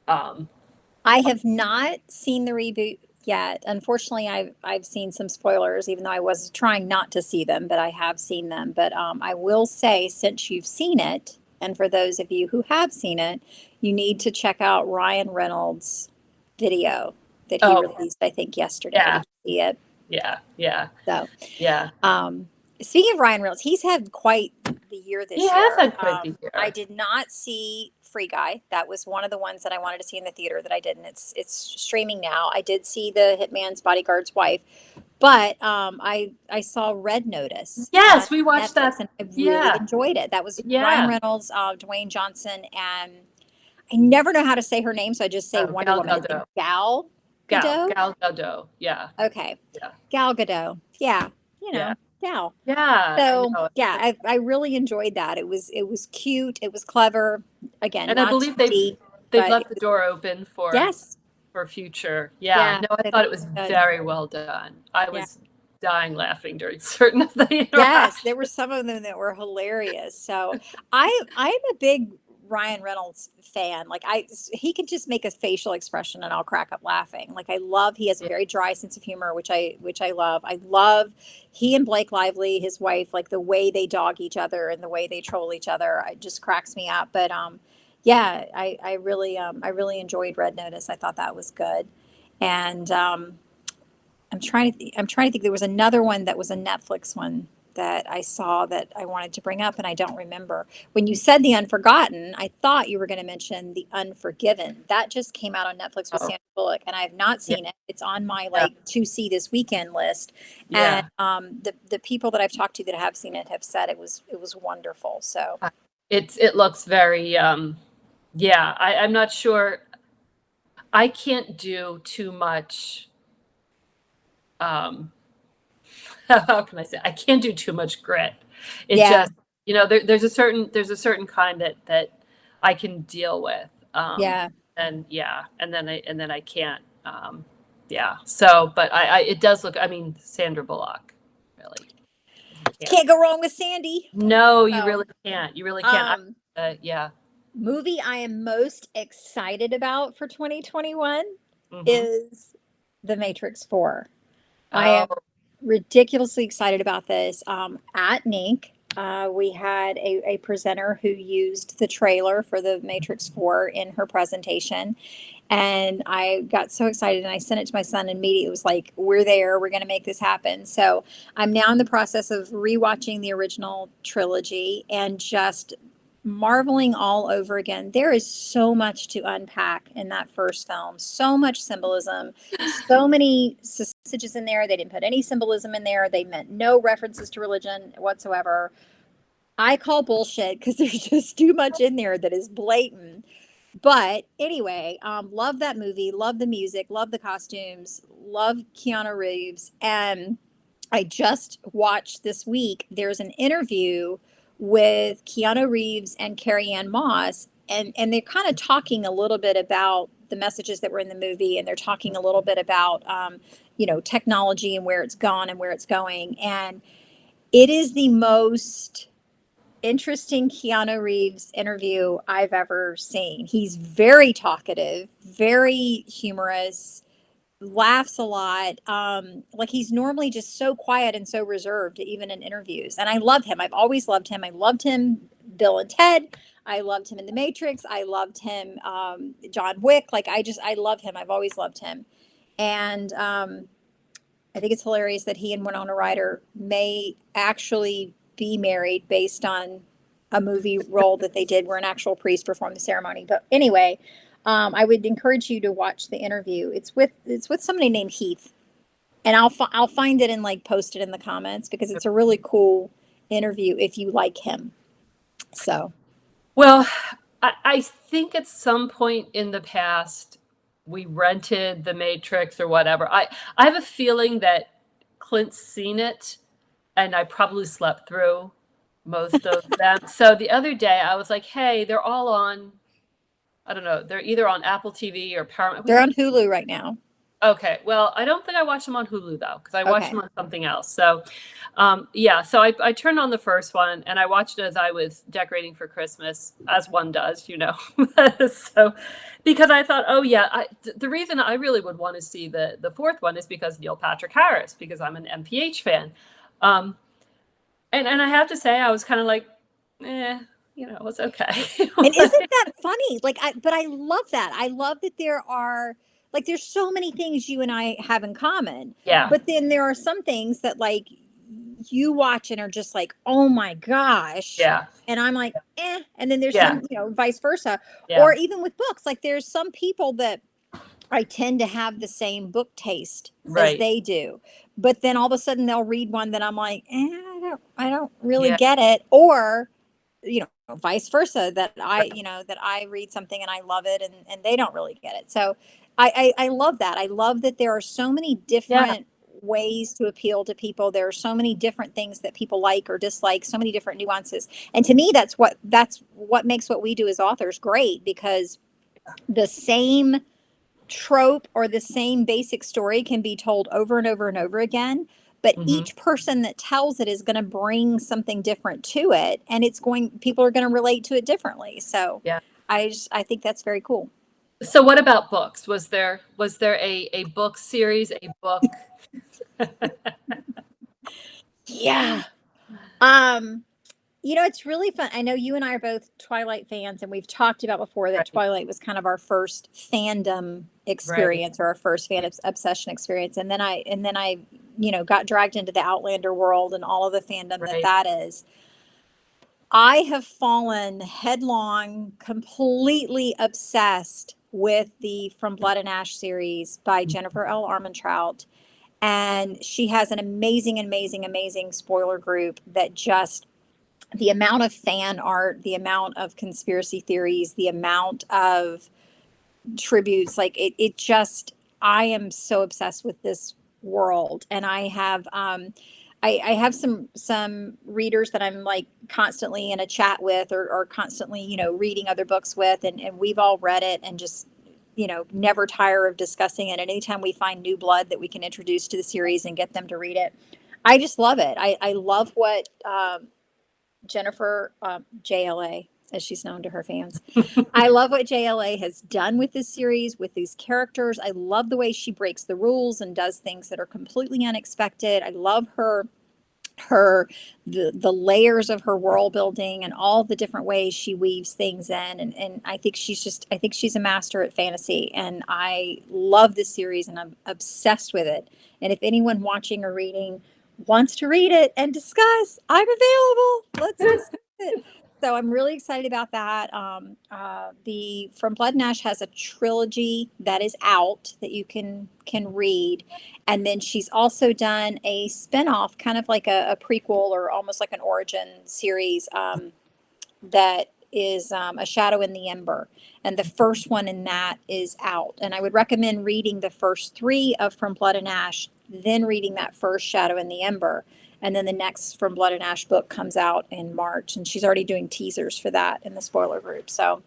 I have not seen the reboot yet. Unfortunately, I've seen some spoilers, even though I was trying not to see them, but I have seen them. But I will say, since you've seen it, and for those of you who have seen it, you need to check out Ryan Reynolds' video that he Oh, released, I think, yesterday. yeah, Did you see it? yeah, yeah, So, yeah. um, speaking of Ryan Reynolds, he's had quite the year He this has year. had quite the I year. did not see Free Guy. That was one of the ones that I wanted to see in the theater that I didn't. It's streaming now. I did see The Hitman's Bodyguard's Wife, but I saw Red Notice on Yes, we watched Netflix, that. and I really Yeah, enjoyed it. That was Ryan yeah. Reynolds, Dwayne Johnson, and I never know how to say her name, so I just say Oh, Wonder Gal Woman. Is it Gadot. Gal Gadot? Gal Gadot. Yeah, Okay, yeah, Gal Gadot. Yeah, yeah, Gal. yeah. I So know. yeah, I really enjoyed that. It was cute. It was clever. Again, And I not too believe they've deep, they've but left the door open yes, for future. Yeah. yeah, No, I I thought think it was it's good. very well done. I Yeah. was dying laughing during certain of the Yes, there were interactions. some of them that were hilarious. So I'm a big Ryan Reynolds fan. Like he can just make a facial expression and I'll crack up laughing. Like I love he has a Yeah. very dry sense of humor, which I love. I love he and Blake Lively, his wife, like the way they dog each other and the way they troll each other. It just cracks me up. But yeah, I really enjoyed Red Notice. I thought that was good. And I'm trying to think. There was another one that was a Netflix one that I saw that I wanted to bring up, and I don't remember. When you said The Unforgotten, I thought you were going to mention The Unforgiven. That just came out on Netflix with Oh, Sandra Bullock, and I have not yeah, seen it. It's on my yeah, like to see this weekend list, and yeah. the people that I've talked to that have seen it have said it was wonderful. So It looks very yeah, I'm not sure. I can't do too much um how can I say? I can't do too much grit. It yeah, just, there's a certain kind that I can deal with. yeah. And yeah, and then I can't. Yeah. So, but it does look. I mean, Sandra Bullock, really, you can't. Can't go wrong with Sandy. No, you So really can't. You really can't. um, Yeah. movie I am most excited about for 2021 Hmm. is The Matrix 4. I Oh, am ridiculously excited about this. At NINC, we had a presenter who used the trailer for The Matrix 4 in her presentation. And I got so excited and I sent it to my son and immediately it was like, we're there, we're going to make this happen. So I'm now in the process of rewatching the original trilogy and just marveling all over again. There is so much to unpack in that first film, so much symbolism, so many messages in there. They didn't put any symbolism in there, they meant no references to religion whatsoever. I call bullshit because there's just too much in there that is blatant. But anyway, love that movie, love the music, love the costumes, love Keanu Reeves. And I just watched this week, there's an interview with Keanu Reeves and Carrie Ann Moss, and they're kind of talking a little bit about the messages that were in the movie, and they're talking a little bit about, technology and where it's gone and where it's going. And it is the most interesting Keanu Reeves interview I've ever seen. He's very talkative, very humorous, laughs a lot. Like he's normally just so quiet and so reserved, even in interviews. And I love him. I've always loved him. I loved him, Bill and Ted. I loved him in The Matrix. I loved him, John Wick. Like I love him. I've always loved him. And I think it's hilarious that he and Winona Ryder may actually be married based on a movie role that they did where an actual priest performed the ceremony. But anyway, I would encourage you to watch the interview. It's with somebody named Heath, and I'll find it and like post it in the comments because it's a really cool interview if you like him. So well, I think at some point in the past we rented The Matrix or whatever. I have a feeling that Clint's seen it, and I probably slept through most of them. So the other day I was like, "Hey, they're all on. I don't know. They're either on Apple TV or Paramount. We they're could on Hulu right now. Okay, well, I don't think I watched them on Hulu though, because I watched Okay. them on something else. So, yeah, so I turned on the first one and I watched it as I was decorating for Christmas, as one does, you know. So, because I thought, oh yeah, the reason I really would want to see the fourth one is because Neil Patrick Harris, because I'm an MPH fan, um, and I have to say I was kind of like, you know, it's okay. And isn't that funny? Like, but I love that. I love that there are, like, there's so many things you and I have in common, Yeah, but then there are some things that, like, you watch and are just like, oh my gosh. yeah, And I'm like, And then there's yeah, some, vice versa. yeah, Or even with books, like, there's some people that I tend to have the same book taste as right, they do. But then all of a sudden they'll read one that I'm like, I don't really yeah, get it. Or, vice versa, that I, right, that I read something and I love it and they don't really get it. So I love that. I love that there are so many yeah, different ways to appeal to people. There are so many different things that people like or dislike, so many different nuances. And to me, that's what makes what we do as authors great, because the same trope or the same basic story can be told over and over and over again, but hmm, each person that tells it is going to bring something different to it, and people are going to relate to it differently. So yeah. I think that's very cool. So what about books? Was there a book series, a book? Yeah. um it's really fun. I know you and I are both Twilight fans, and we've talked about before that Right, Twilight was kind of our first fandom right, experience, or our first obsession experience. And then I got dragged into the Outlander world and all of the fandom that right. that is. I have fallen headlong, completely obsessed with the From Blood and Ash series by Jennifer L. Armentrout. And she has an amazing, amazing, amazing spoiler group that just, the amount of fan art, the amount of conspiracy theories, the amount of tributes, like it just, I am so obsessed with this world. And I have some readers that I'm like constantly in a chat with, or constantly, reading other books with, and we've all read it and just, never tire of discussing it. And anytime we find new blood that we can introduce to the series and get them to read it, I just love it. I love what Jennifer, JLA, as she's known to her fans. I love what JLA has done with this series, with these characters. I love the way she breaks the rules and does things that are completely unexpected. I love the layers of her world building and all the different ways she weaves things in. And I think she's a master at fantasy. And I love this series and I'm obsessed with it. And if anyone watching or reading wants to read it and discuss, I'm available. Let's discuss it. So I'm really excited about that. The From Blood and Ash has a trilogy that is out that you can read, and then she's also done a spinoff, kind of like a prequel or almost like an origin series, that is A Shadow in the Ember. And the first one in that is out. And I would recommend reading the first three of From Blood and Ash, then reading that first Shadow in the Ember. And then the next From Blood and Ash book comes out in March. And she's already doing teasers for that in the spoiler group. So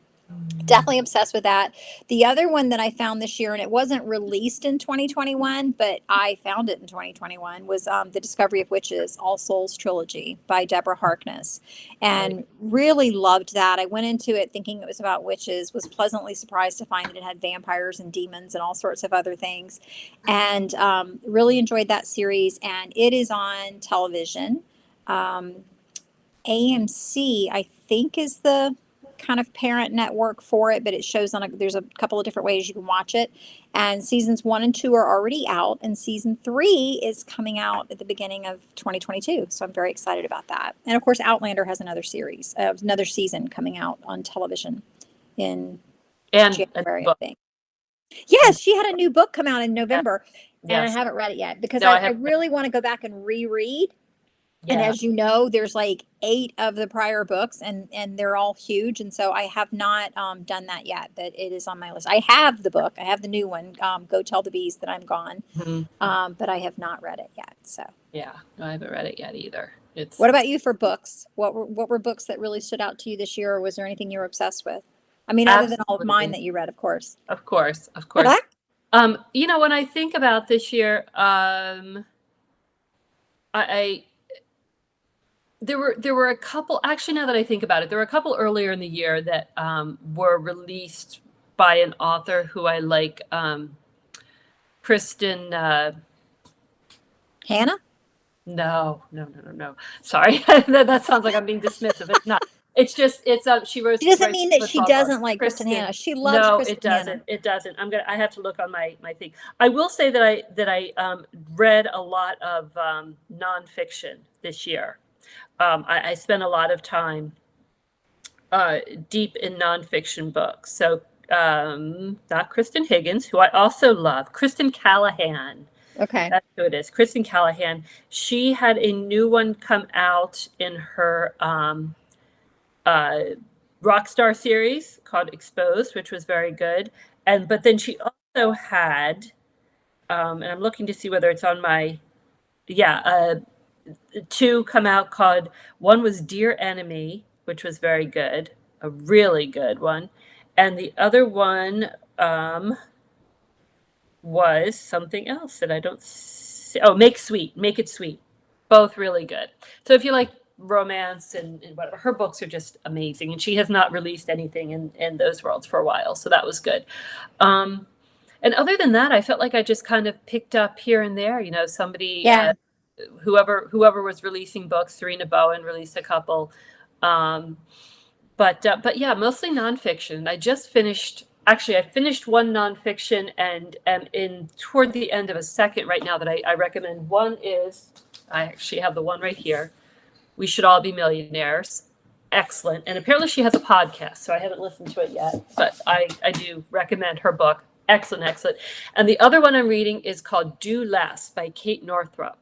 definitely obsessed with that. The other one that I found this year, and it wasn't released in 2021, but I found it in 2021, was The Discovery of Witches, All Souls trilogy by Deborah Harkness, Right. and really loved that. I went into it thinking it was about witches, was pleasantly surprised to find that it had vampires and demons and all sorts of other things, and really enjoyed that series. And it is on television. Um, AMC, I think, is the kind of parent network for it, but it shows there's a couple of different ways you can watch it. And seasons 1 and 2 are already out, and season 3 is coming out at the beginning of 2022. So I'm very excited about that. And of course, Outlander has another season coming out on television in And a January, I book. think. Yes, she had a new book come out in November, and I Yes. haven't read it yet because No, I I have. really want to go back and reread. And Yeah. as you know, there's like 8 of the prior books, and they're all huge. And so I have not done that yet, but it is on my list. I have the book. I have the new one, Go Tell the Bees That I'm Gone. Mhm. But I have not read it yet. So Yeah. No, I haven't read it yet either. what about you for books? What were books that really stood out to you this year, or was there anything you were obsessed with? I mean, other than all of mine Absolutely. that you read, of course. Of course. Of course. When I think about this year, I there were a couple. Actually, now that I think about it, there were a couple earlier in the year that were released by an author who I like, Kristen. Hannah? No. Sorry, that sounds like I'm being dismissive. It's not. It's just she It doesn't writes mean that she football books. doesn't like Kristen Kristen. Hanna. She loves No, Kristen it Hanna. doesn't. It doesn't. I have to look on my thing. I will say that I read a lot of nonfiction this year. I spent a lot of time deep in nonfiction books. So not Kristen Higgins, who I also love, Kristen Callahan. Okay. That's who it is. Kristen Callahan. She had a new one come out in her uh, Rockstar series called Exposed, which was very good. But then she also had, and I'm looking to see whether it's on my, two come out called, one was Dear Enemy, which was very good, a really good one. And the other one was something else that I don't see. Oh, Make It Sweet. Both really good. So if you like romance and whatever, her books are just amazing. And she has not released anything in those worlds for a while. So that was good. And other than that, I felt like I just kind of picked up here and there, somebody, Yeah. whoever was releasing books. Serena Bowen released a couple. But yeah, mostly nonfiction. I finished one nonfiction and am in toward the end of a second right now that I recommend. One is, I actually have the one right here. We Should All Be Millionaires. Excellent. And apparently she has a podcast, so I haven't listened to it yet, but I do recommend her book. Excellent. And the other one I'm reading is called Do Less by Kate Northrup.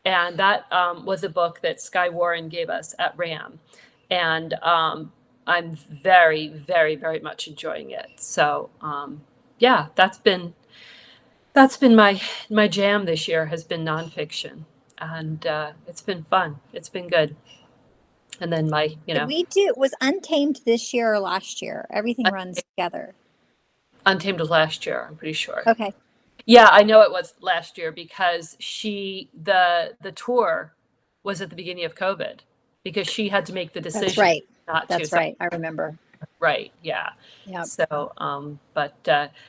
And that was a book that Sky Warren gave us at RAM. And I'm very, very, very much enjoying it. So yeah, that's been my jam this year, has been nonfiction. And it's been fun. It's been good. And then Was Untamed this year or last year? Everything runs together. Untamed was last year, I'm pretty sure. Okay. Yeah, I know it was last year because the tour was at the beginning of COVID because she had to make the decision. That's right. Not That's to. right. I remember. Right. Yeah. Yeah. So,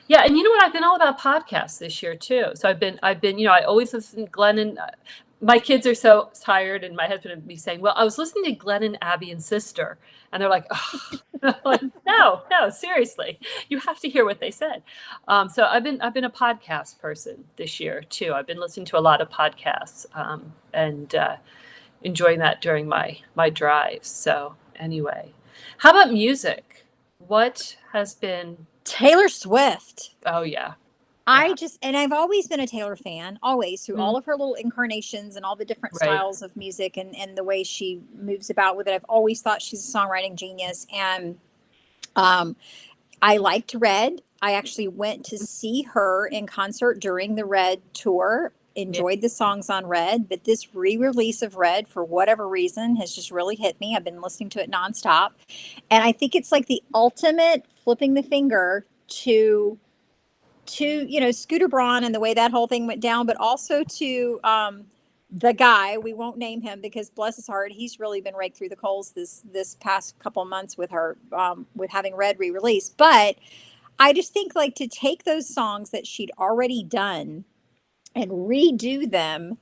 yeah, and you know what? I've been all about podcasts this year too. So I've been, I always listen to Glenn and my kids are so tired, and my husband would be saying, "Well, I was listening to Glenn and Abby and Sister," and they're like, "Oh," like, no, seriously, you have to hear what they said. So I've been a podcast person this year too. I've been listening to a lot of podcasts and enjoying that during my drives. So anyway. How about music? What has been Taylor Swift. Oh yeah. I've always been a Taylor fan, always, through all of her little incarnations and all the different Right. styles of music and the way she moves about with it. I've always thought she's a songwriting genius. And I liked Red. I actually went to see her in concert during the Red tour. Enjoyed the songs on Red, but this re-release of Red, for whatever reason, has just really hit me. I've been listening to it nonstop, and I think it's like the ultimate flipping the finger to Scooter Braun and the way that whole thing went down, but also to the guy. We won't name him because bless his heart, he's really been raked through the coals this past couple months with her with having Red re-released. But I just think, like, to take those songs that she'd already done and redo them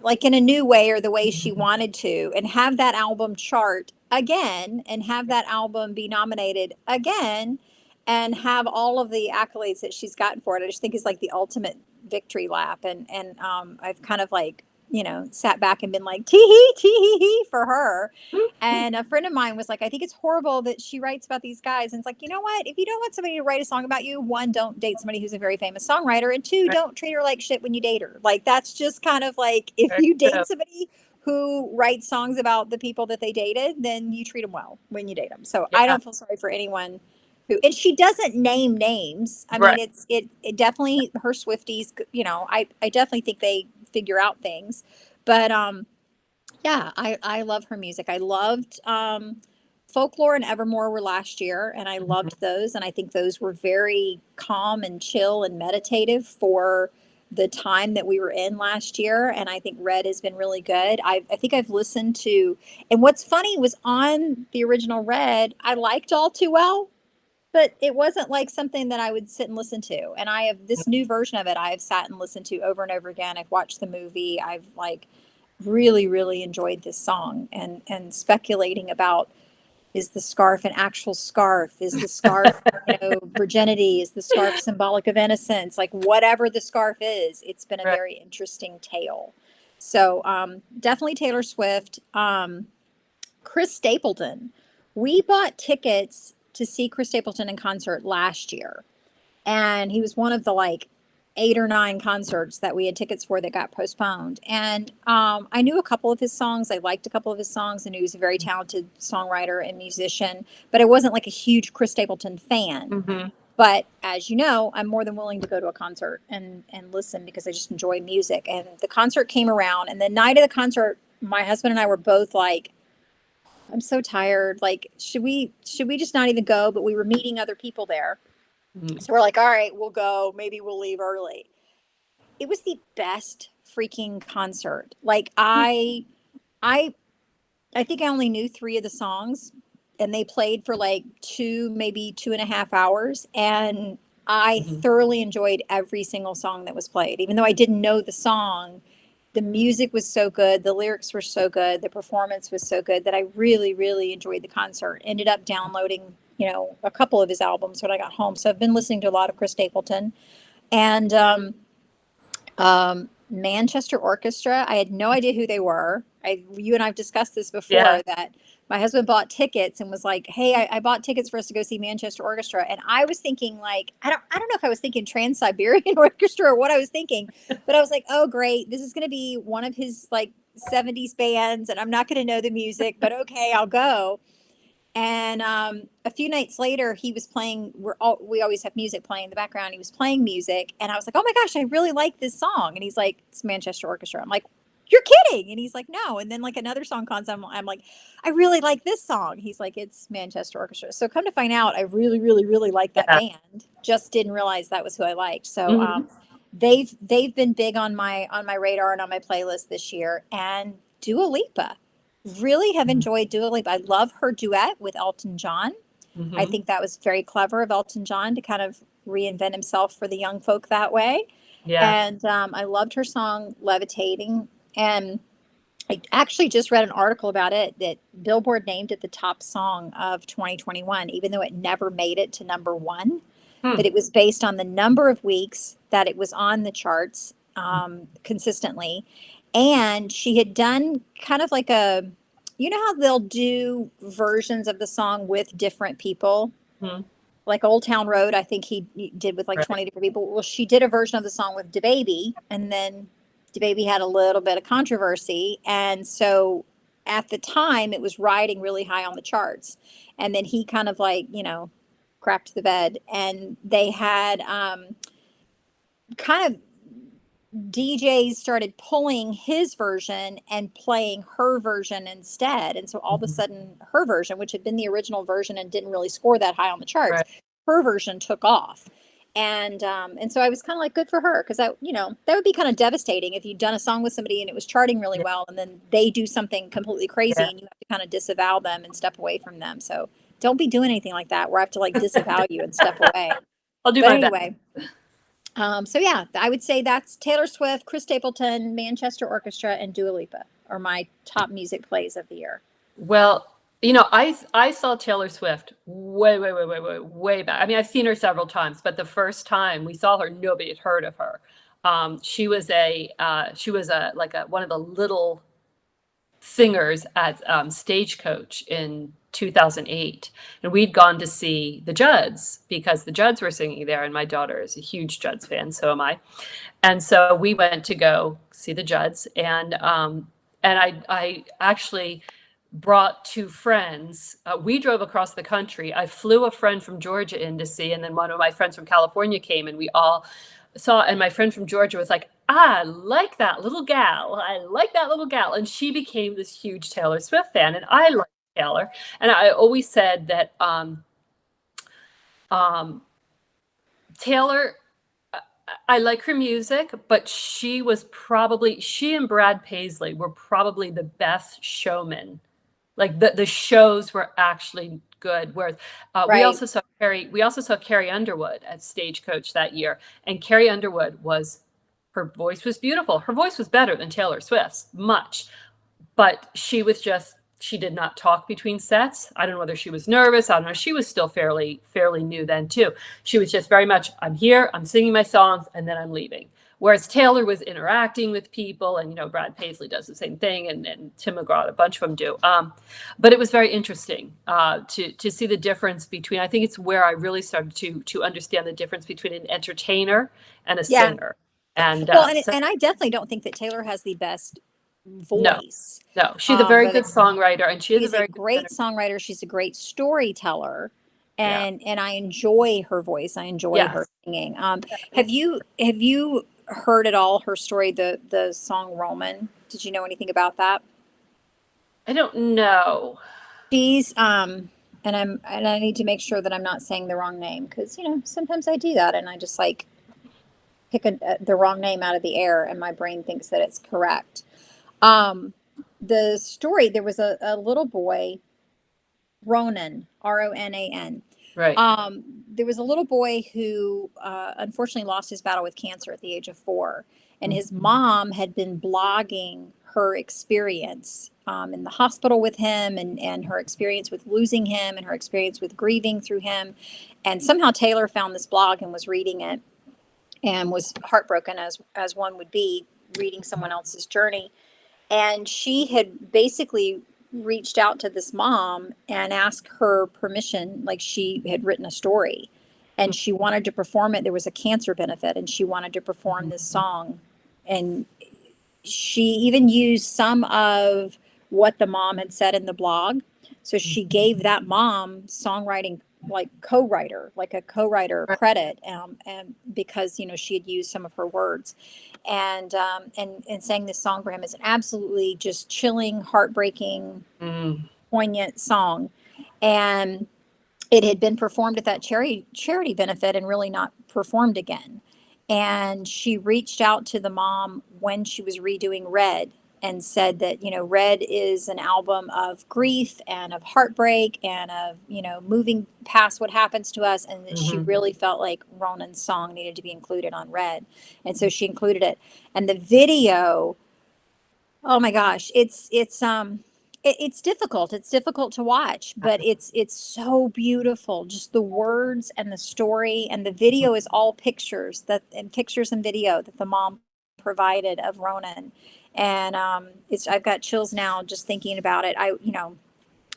like in a new way, or the way she wanted to, and have that album chart again, and have that album be nominated again, and have all of the accolades that she's gotten for it. I just think is like the ultimate victory lap. And I've kind of like, sat back and been like, tee hee for her. And a friend of mine was like, I think it's horrible that she writes about these guys. And it's like, you know what? If you don't want somebody to write a song about you, one, don't date somebody who's a very famous songwriter. And two, don't treat her like shit when you date her. Like, that's just kind of like, if you date somebody who writes songs about the people that they dated, then you treat them well when you date them. So I don't feel sorry for anyone who, and she doesn't name names. I mean, it definitely, her Swifties, I definitely think they figure out things. But yeah, I love her music. I loved Folklore and Evermore were last year, and I loved those. And I think those were very calm and chill and meditative for the time that we were in last year. And I think Red has been really good. I think I've listened to, and what's funny was on the original Red, I liked All Too Well, but it wasn't like something that I would sit and listen to. And I have this new version of it I have sat and listened to over and over again. I've watched the movie. I've like really, really enjoyed this song, and speculating about, is the scarf an actual scarf? Is the scarf, virginity? Is the scarf symbolic of innocence? Like whatever the scarf is, it's been a Right. very interesting tale. So definitely Taylor Swift. Chris Stapleton. We bought tickets to see Chris Stapleton in concert last year. And he was one of the like 8 or 9 concerts that we had tickets for that got postponed. And I knew a couple of his songs. I liked a couple of his songs, and he was a very talented songwriter and musician. But I wasn't like a huge Chris Stapleton fan. Mm-hmm. But as you know, I'm more than willing to go to a concert and listen because I just enjoy music. And the concert came around, and the night of the concert, my husband and I were both like, I'm so tired. Like, should we just not even go? But we were meeting other people there. Mm-hmm. So we're like, all right, we'll go. Maybe we'll leave early. It was the best freaking concert. Like I think I only knew 3 of the songs, and they played for like 2, maybe 2.5 hours. And I thoroughly enjoyed every single song that was played. Even though I didn't know the song, the music was so good. The lyrics were so good. The performance was so good that I really, really enjoyed the concert. Ended up downloading, a couple of his albums when I got home. So I've been listening to a lot of Chris Stapleton. And Manchester Orchestra, I had no idea who they were. You and I've discussed this before, that my husband bought tickets and was like, hey, I bought tickets for us to go see Manchester Orchestra. And I was thinking like, I don't know if I was thinking Trans-Siberian Orchestra or what I was thinking, but I was like, oh great, this is going to be one of his like 70s bands, and I'm not going to know the music, but okay, I'll go. And a few nights later, he was playing. We always have music playing in the background. He was playing music, and I was like, "Oh my gosh, I really like this song." And he's like, "It's Manchester Orchestra." I'm like, "You're kidding!" And he's like, "No." And then like another song comes, I'm like, "I really like this song." He's like, "It's Manchester Orchestra." So come to find out, I really, really, really like that band. Just didn't realize that was who I liked. So they've been big on my radar and on my playlist this year. And Dua Lipa. Really have enjoyed Dua Lipa. I love her duet with Elton John. I think that was very clever of Elton John to kind of reinvent himself for the young folk that way. Yeah. And I loved her song Levitating. And I actually just read an article about it that Billboard named it the top song of 2021, even though it never made it to number 1. But it was based on the number of weeks that it was on the charts consistently. And she had done kind of like how they'll do versions of the song with different people? Like Old Town Road, I think he did with like 20 different people. Well, she did a version of the song with DaBaby, and then DaBaby had a little bit of controversy. And so at the time, it was riding really high on the charts. And then he kind of like, crapped the bed. And they had kind of DJs started pulling his version and playing her version instead. And so all of a sudden her version, which had been the original version and didn't really score that high on the charts, her version took off. And so I was kind of like, good for her. Cause that would be kind of devastating if you'd done a song with somebody and it was charting really well, and then they do something completely crazy and you have to kind of disavow them and step away from them. So don't be doing anything like that where I have to like disavow you and step away. I'll do But my anyway, so yeah, I would say that's Taylor Swift, Chris Stapleton, Manchester Orchestra, and Dua Lipa are my top music plays of the year. Well, I saw Taylor Swift way back. I mean, I've seen her several times, but the first time we saw her, nobody had heard of her. She was one of the little singers at Stagecoach in 2008, and we'd gone to see the Judds because the Judds were singing there, and my daughter is a huge Judds fan, so am I. And so we went to go see the Judds, and I actually brought 2 friends. We drove across the country. I flew a friend from Georgia in to see, and then one of my friends from California came, and we all saw. And my friend from Georgia was like, I like that little gal. I like that little gal. And she became this huge Taylor Swift fan, and I like Taylor. And I always said that Taylor, I like her music, but she and Brad Paisley were probably the best showmen. Like the shows were actually good. Whereas we Right. also saw Carrie Underwood at Stagecoach that year, and Carrie Underwood her voice was beautiful. Her voice was better than Taylor Swift's, much, but she did not talk between sets. I don't know whether she was nervous. I don't know. She was still fairly new then too. She was just very much, I'm here, I'm singing my songs, and then I'm leaving. Whereas Taylor was interacting with people, and Brad Paisley does the same thing, and Tim McGraw, a bunch of them do. But it was very interesting to see the difference between. I think it's where I really started to understand the difference between an entertainer and a Yeah. singer. And Well, so, and I definitely don't think that Taylor has the best no, voice. she's a very But good songwriter, and she is a she's a very good great singer. songwriter. She's a great storyteller, Yeah. and I enjoy her voice. I enjoy her Yes. singing. Have you heard at all her story, the song Roman? Did you know anything about that? I don't know. She's and I need to make sure that I'm not saying the wrong name, because sometimes I do that and I just like pick the wrong name out of the air and my brain thinks that it's correct. Um, the story, there was a little boy, Ronan, Ronan. Right. There was a little boy who unfortunately lost his battle with cancer at the age of 4, and his mom had been blogging her experience in the hospital with him, and her experience with losing him, and her experience with grieving through him. And somehow Taylor found this blog and was reading it and was heartbroken, as one would be reading someone else's journey. And she had basically reached out to this mom and asked her permission. Like, she had written a story and she wanted to perform it. There was a cancer benefit and she wanted to perform this song. And she even used some of what the mom had said in the blog. So she gave that mom songwriting, like a co-writer Right. credit, and because she had used some of her words, and sang this song for him. Is an absolutely just chilling, heartbreaking, Mm. poignant song, and it had been performed at that charity benefit and really not performed again. And she reached out to the mom when she was redoing Red and said that, Red is an album of grief and of heartbreak and of, moving past what happens to us. And that she really felt like Ronan's song needed to be included on Red. And so she included it. And the video, oh my gosh, it's difficult. It's difficult to watch, but it's so beautiful. Just the words and the story, and the video is all pictures and video that the mom provided of Ronan. And I've got chills now just thinking about it.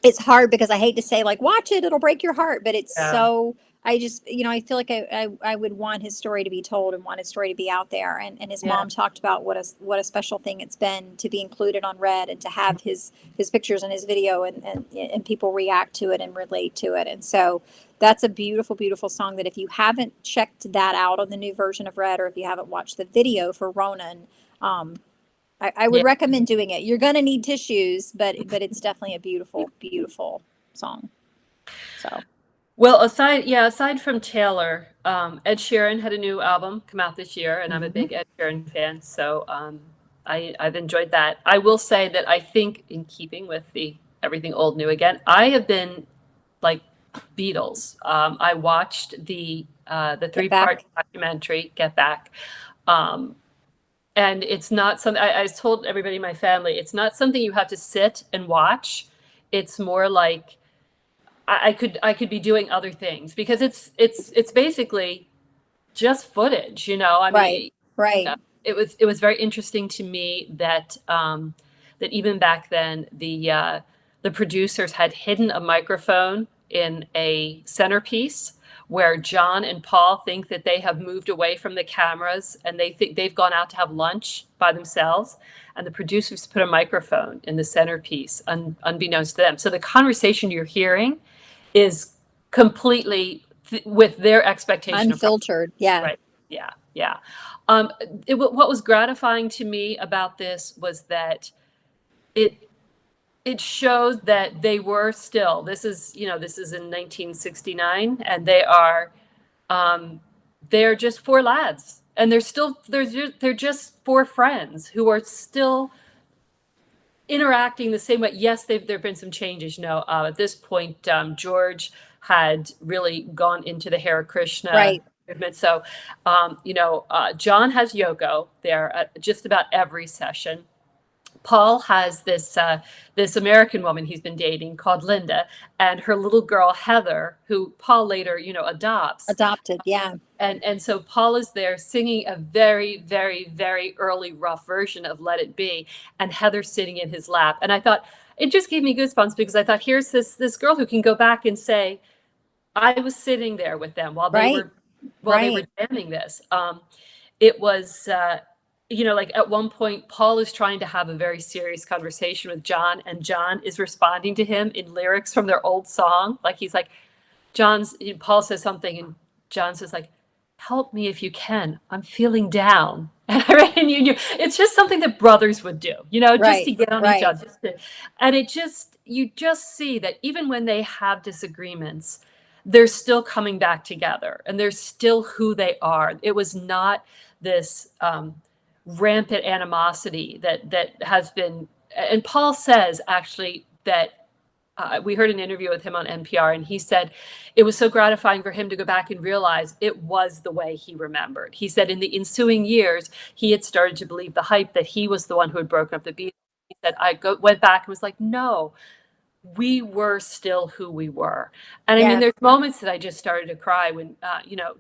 It's hard because I hate to say, like, watch it, it'll break your heart, but it's Yeah. so, I just, I feel like I would want his story to be told and want his story to be out there. And his mom talked about what a special thing it's been to be included on Red and to have his pictures and his video, and people react to it and relate to it. And so that's a beautiful, beautiful song that if you haven't checked that out on the new version of Red, or if you haven't watched the video for Ronan, I would recommend doing it. You're going to need tissues, but it's definitely a beautiful, beautiful song. So, Well, aside from Taylor, Ed Sheeran had a new album come out this year, and I'm a big Ed Sheeran fan, so I've enjoyed that. I will say that I think, in keeping with the everything old, new again, I have been like Beatles. I watched the Get 3-part Back. documentary, Get Back. And it's not something I told everybody in my family, it's not something you have to sit and watch. It's more like I could be doing other things, because it's basically just footage, I Right, mean, right. it was very interesting to me that that even back then the producers had hidden a microphone in a centerpiece, where John and Paul think that they have moved away from the cameras and they think they've gone out to have lunch by themselves, and the producers put a microphone in the centerpiece unbeknownst to them. So the conversation you're hearing is completely with their expectation of Unfiltered. Yeah. right. Yeah, yeah. What was gratifying to me about this was that it it shows that they were still, this is in 1969, and they're just four lads, and they're just four friends who are still interacting the same way. Yes, there've been some changes. At this point, George had really gone into the Hare Krishna Right. movement. So, John has Yoko there at just about every session. Paul has this American woman he's been dating called Linda, and her little girl Heather, who Paul later adopts. Adopted, yeah. And so Paul is there singing a very, very, very early rough version of Let It Be, and Heather's sitting in his lap. And I thought it just gave me goosebumps, because I thought, here's this girl who can go back and say, I was sitting there with them while they were jamming this. It was like at one point, Paul is trying to have a very serious conversation with John, and John is responding to him in lyrics from their old song. Like he's like, Paul says something, and John says like, help me if you can, I'm feeling down. And it's just something that brothers would do, just to get on each other. And you just see that even when they have disagreements, they're still coming back together, and they're still who they are. It was not this rampant animosity that has been. And Paul says actually that we heard an interview with him on NPR, and he said it was so gratifying for him to go back and realize it was the way he remembered. He said in the ensuing years, he had started to believe the hype that he was the one who had broken up the Beatles. He said, went back and was like, no, we were still who we were. And I mean, there's moments that I just started to cry when,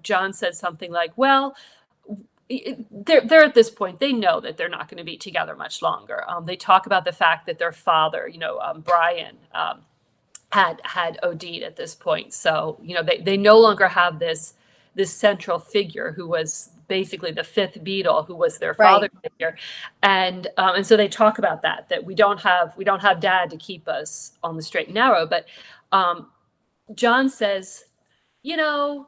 John said something like, well, they're at this point, they know that they're not going to be together much longer. They talk about the fact that their father, Brian, had OD'd at this point. So, they no longer have this central figure who was basically the fifth Beatle, who was their father figure. And so they talk about that we don't have dad to keep us on the straight and narrow. But John says, we're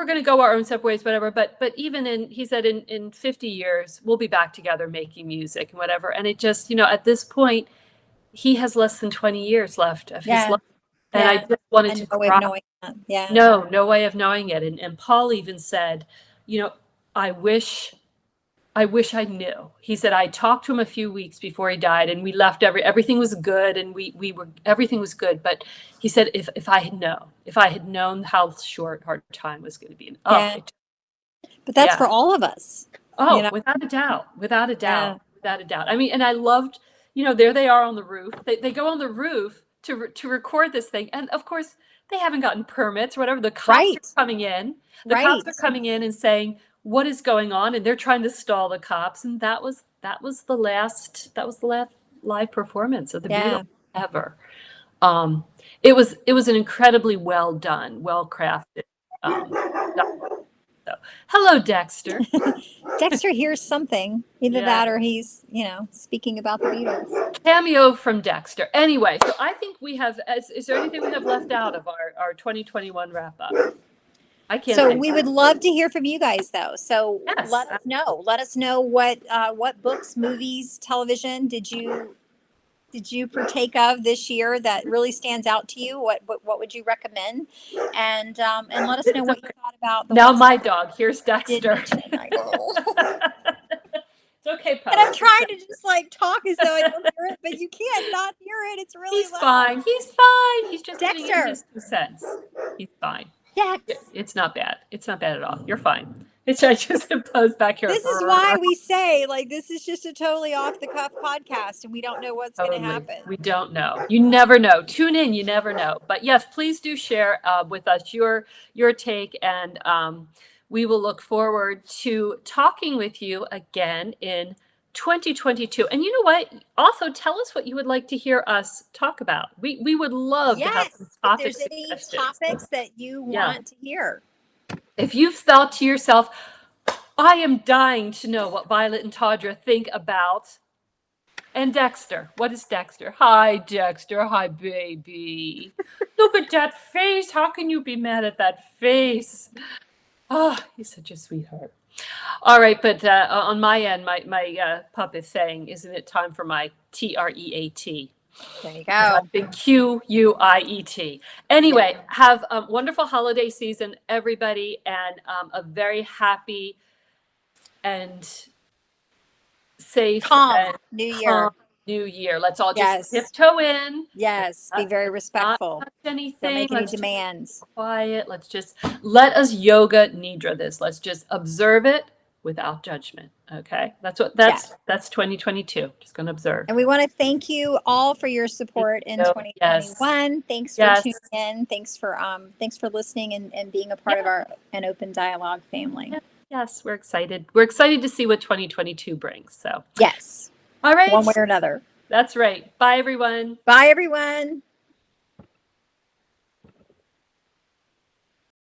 going to go our own separate ways, whatever. But he said in 50 years, we'll be back together making music and whatever. And it just, at this point, he has less than 20 years left of his life. And I just wanted to cry. No way of knowing that. Yeah. No way of knowing it. And Paul even said, I wish I knew. He said, I talked to him a few weeks before he died, and we left everything was good, and everything was good. But he said, if I had known how short our time was going to be. But that's for all of us. Oh, without a doubt. I mean, and I loved, there they are on the roof. They go on the roof to record this thing. And of course, they haven't gotten permits or whatever. The cops are coming in. The cops are coming in and saying, what is going on? And they're trying to stall the cops. And that was the last live performance of the Beatles ever. It was an incredibly well done, well crafted. So, hello, Dexter. Dexter hears something, either that or he's, speaking about the Beatles. Cameo from Dexter. Anyway, so I think we have. Is there anything we have left out of our 2021 wrap up? I can't. So we would love to hear from you guys, though. So let us know. Let us know what books, movies, television did you partake of this year that really stands out to you? What would you recommend? And let us know what you thought about the now. My dog. Here's Dexter. It's okay, Pop. And I'm trying to just talk as though I don't hear it, but you can't not hear it. It's really He's loud. fine. He's fine. He's just Dexter. giving his 2 cents. He's fine. Dex. It's not bad. It's not bad at all. You're fine. I just imposed back here. This is why we say this is just a totally off the cuff podcast, and we don't know what's going to happen. We don't know. You never know. Tune in. You never know. But yes, please do share with us your take, and we will look forward to talking with you again in 2022. And you know what? Also, tell us what you would like to hear us talk about. We would love to have some topics. If there's any topics that you want to hear. If you've thought to yourself, I am dying to know what Violet and Tawdra think about. And Dexter. What is Dexter? Hi, Dexter. Hi, baby. Look at that face. How can you be mad at that face? Oh, he's such a sweetheart. All right, but on my end, my pup is saying, "Isn't it time for my TREAT?" There you Because go. I've been QUIET. Anyway, have a wonderful holiday season, everybody, and a very happy and safe Calm and New calm Year. new year. Let's all just Yes. tiptoe in. Yes. Be very Let's not respectful. touch Don't anything. make any Let's just demands. be quiet. Let's just let us yoga nidra this. Let's just observe it without judgment. Okay, Yeah. that's 2022. Just gonna observe. And we want to thank you all for your support in So, yes, 2021. Thanks for tuning yes, in. Thanks for listening and being a part of yeah, our an open dialogue family. yeah, yes. We're excited. We're excited to see what 2022 brings. So, Yes. all right, One way or another. that's right. Bye, everyone. Bye everyone.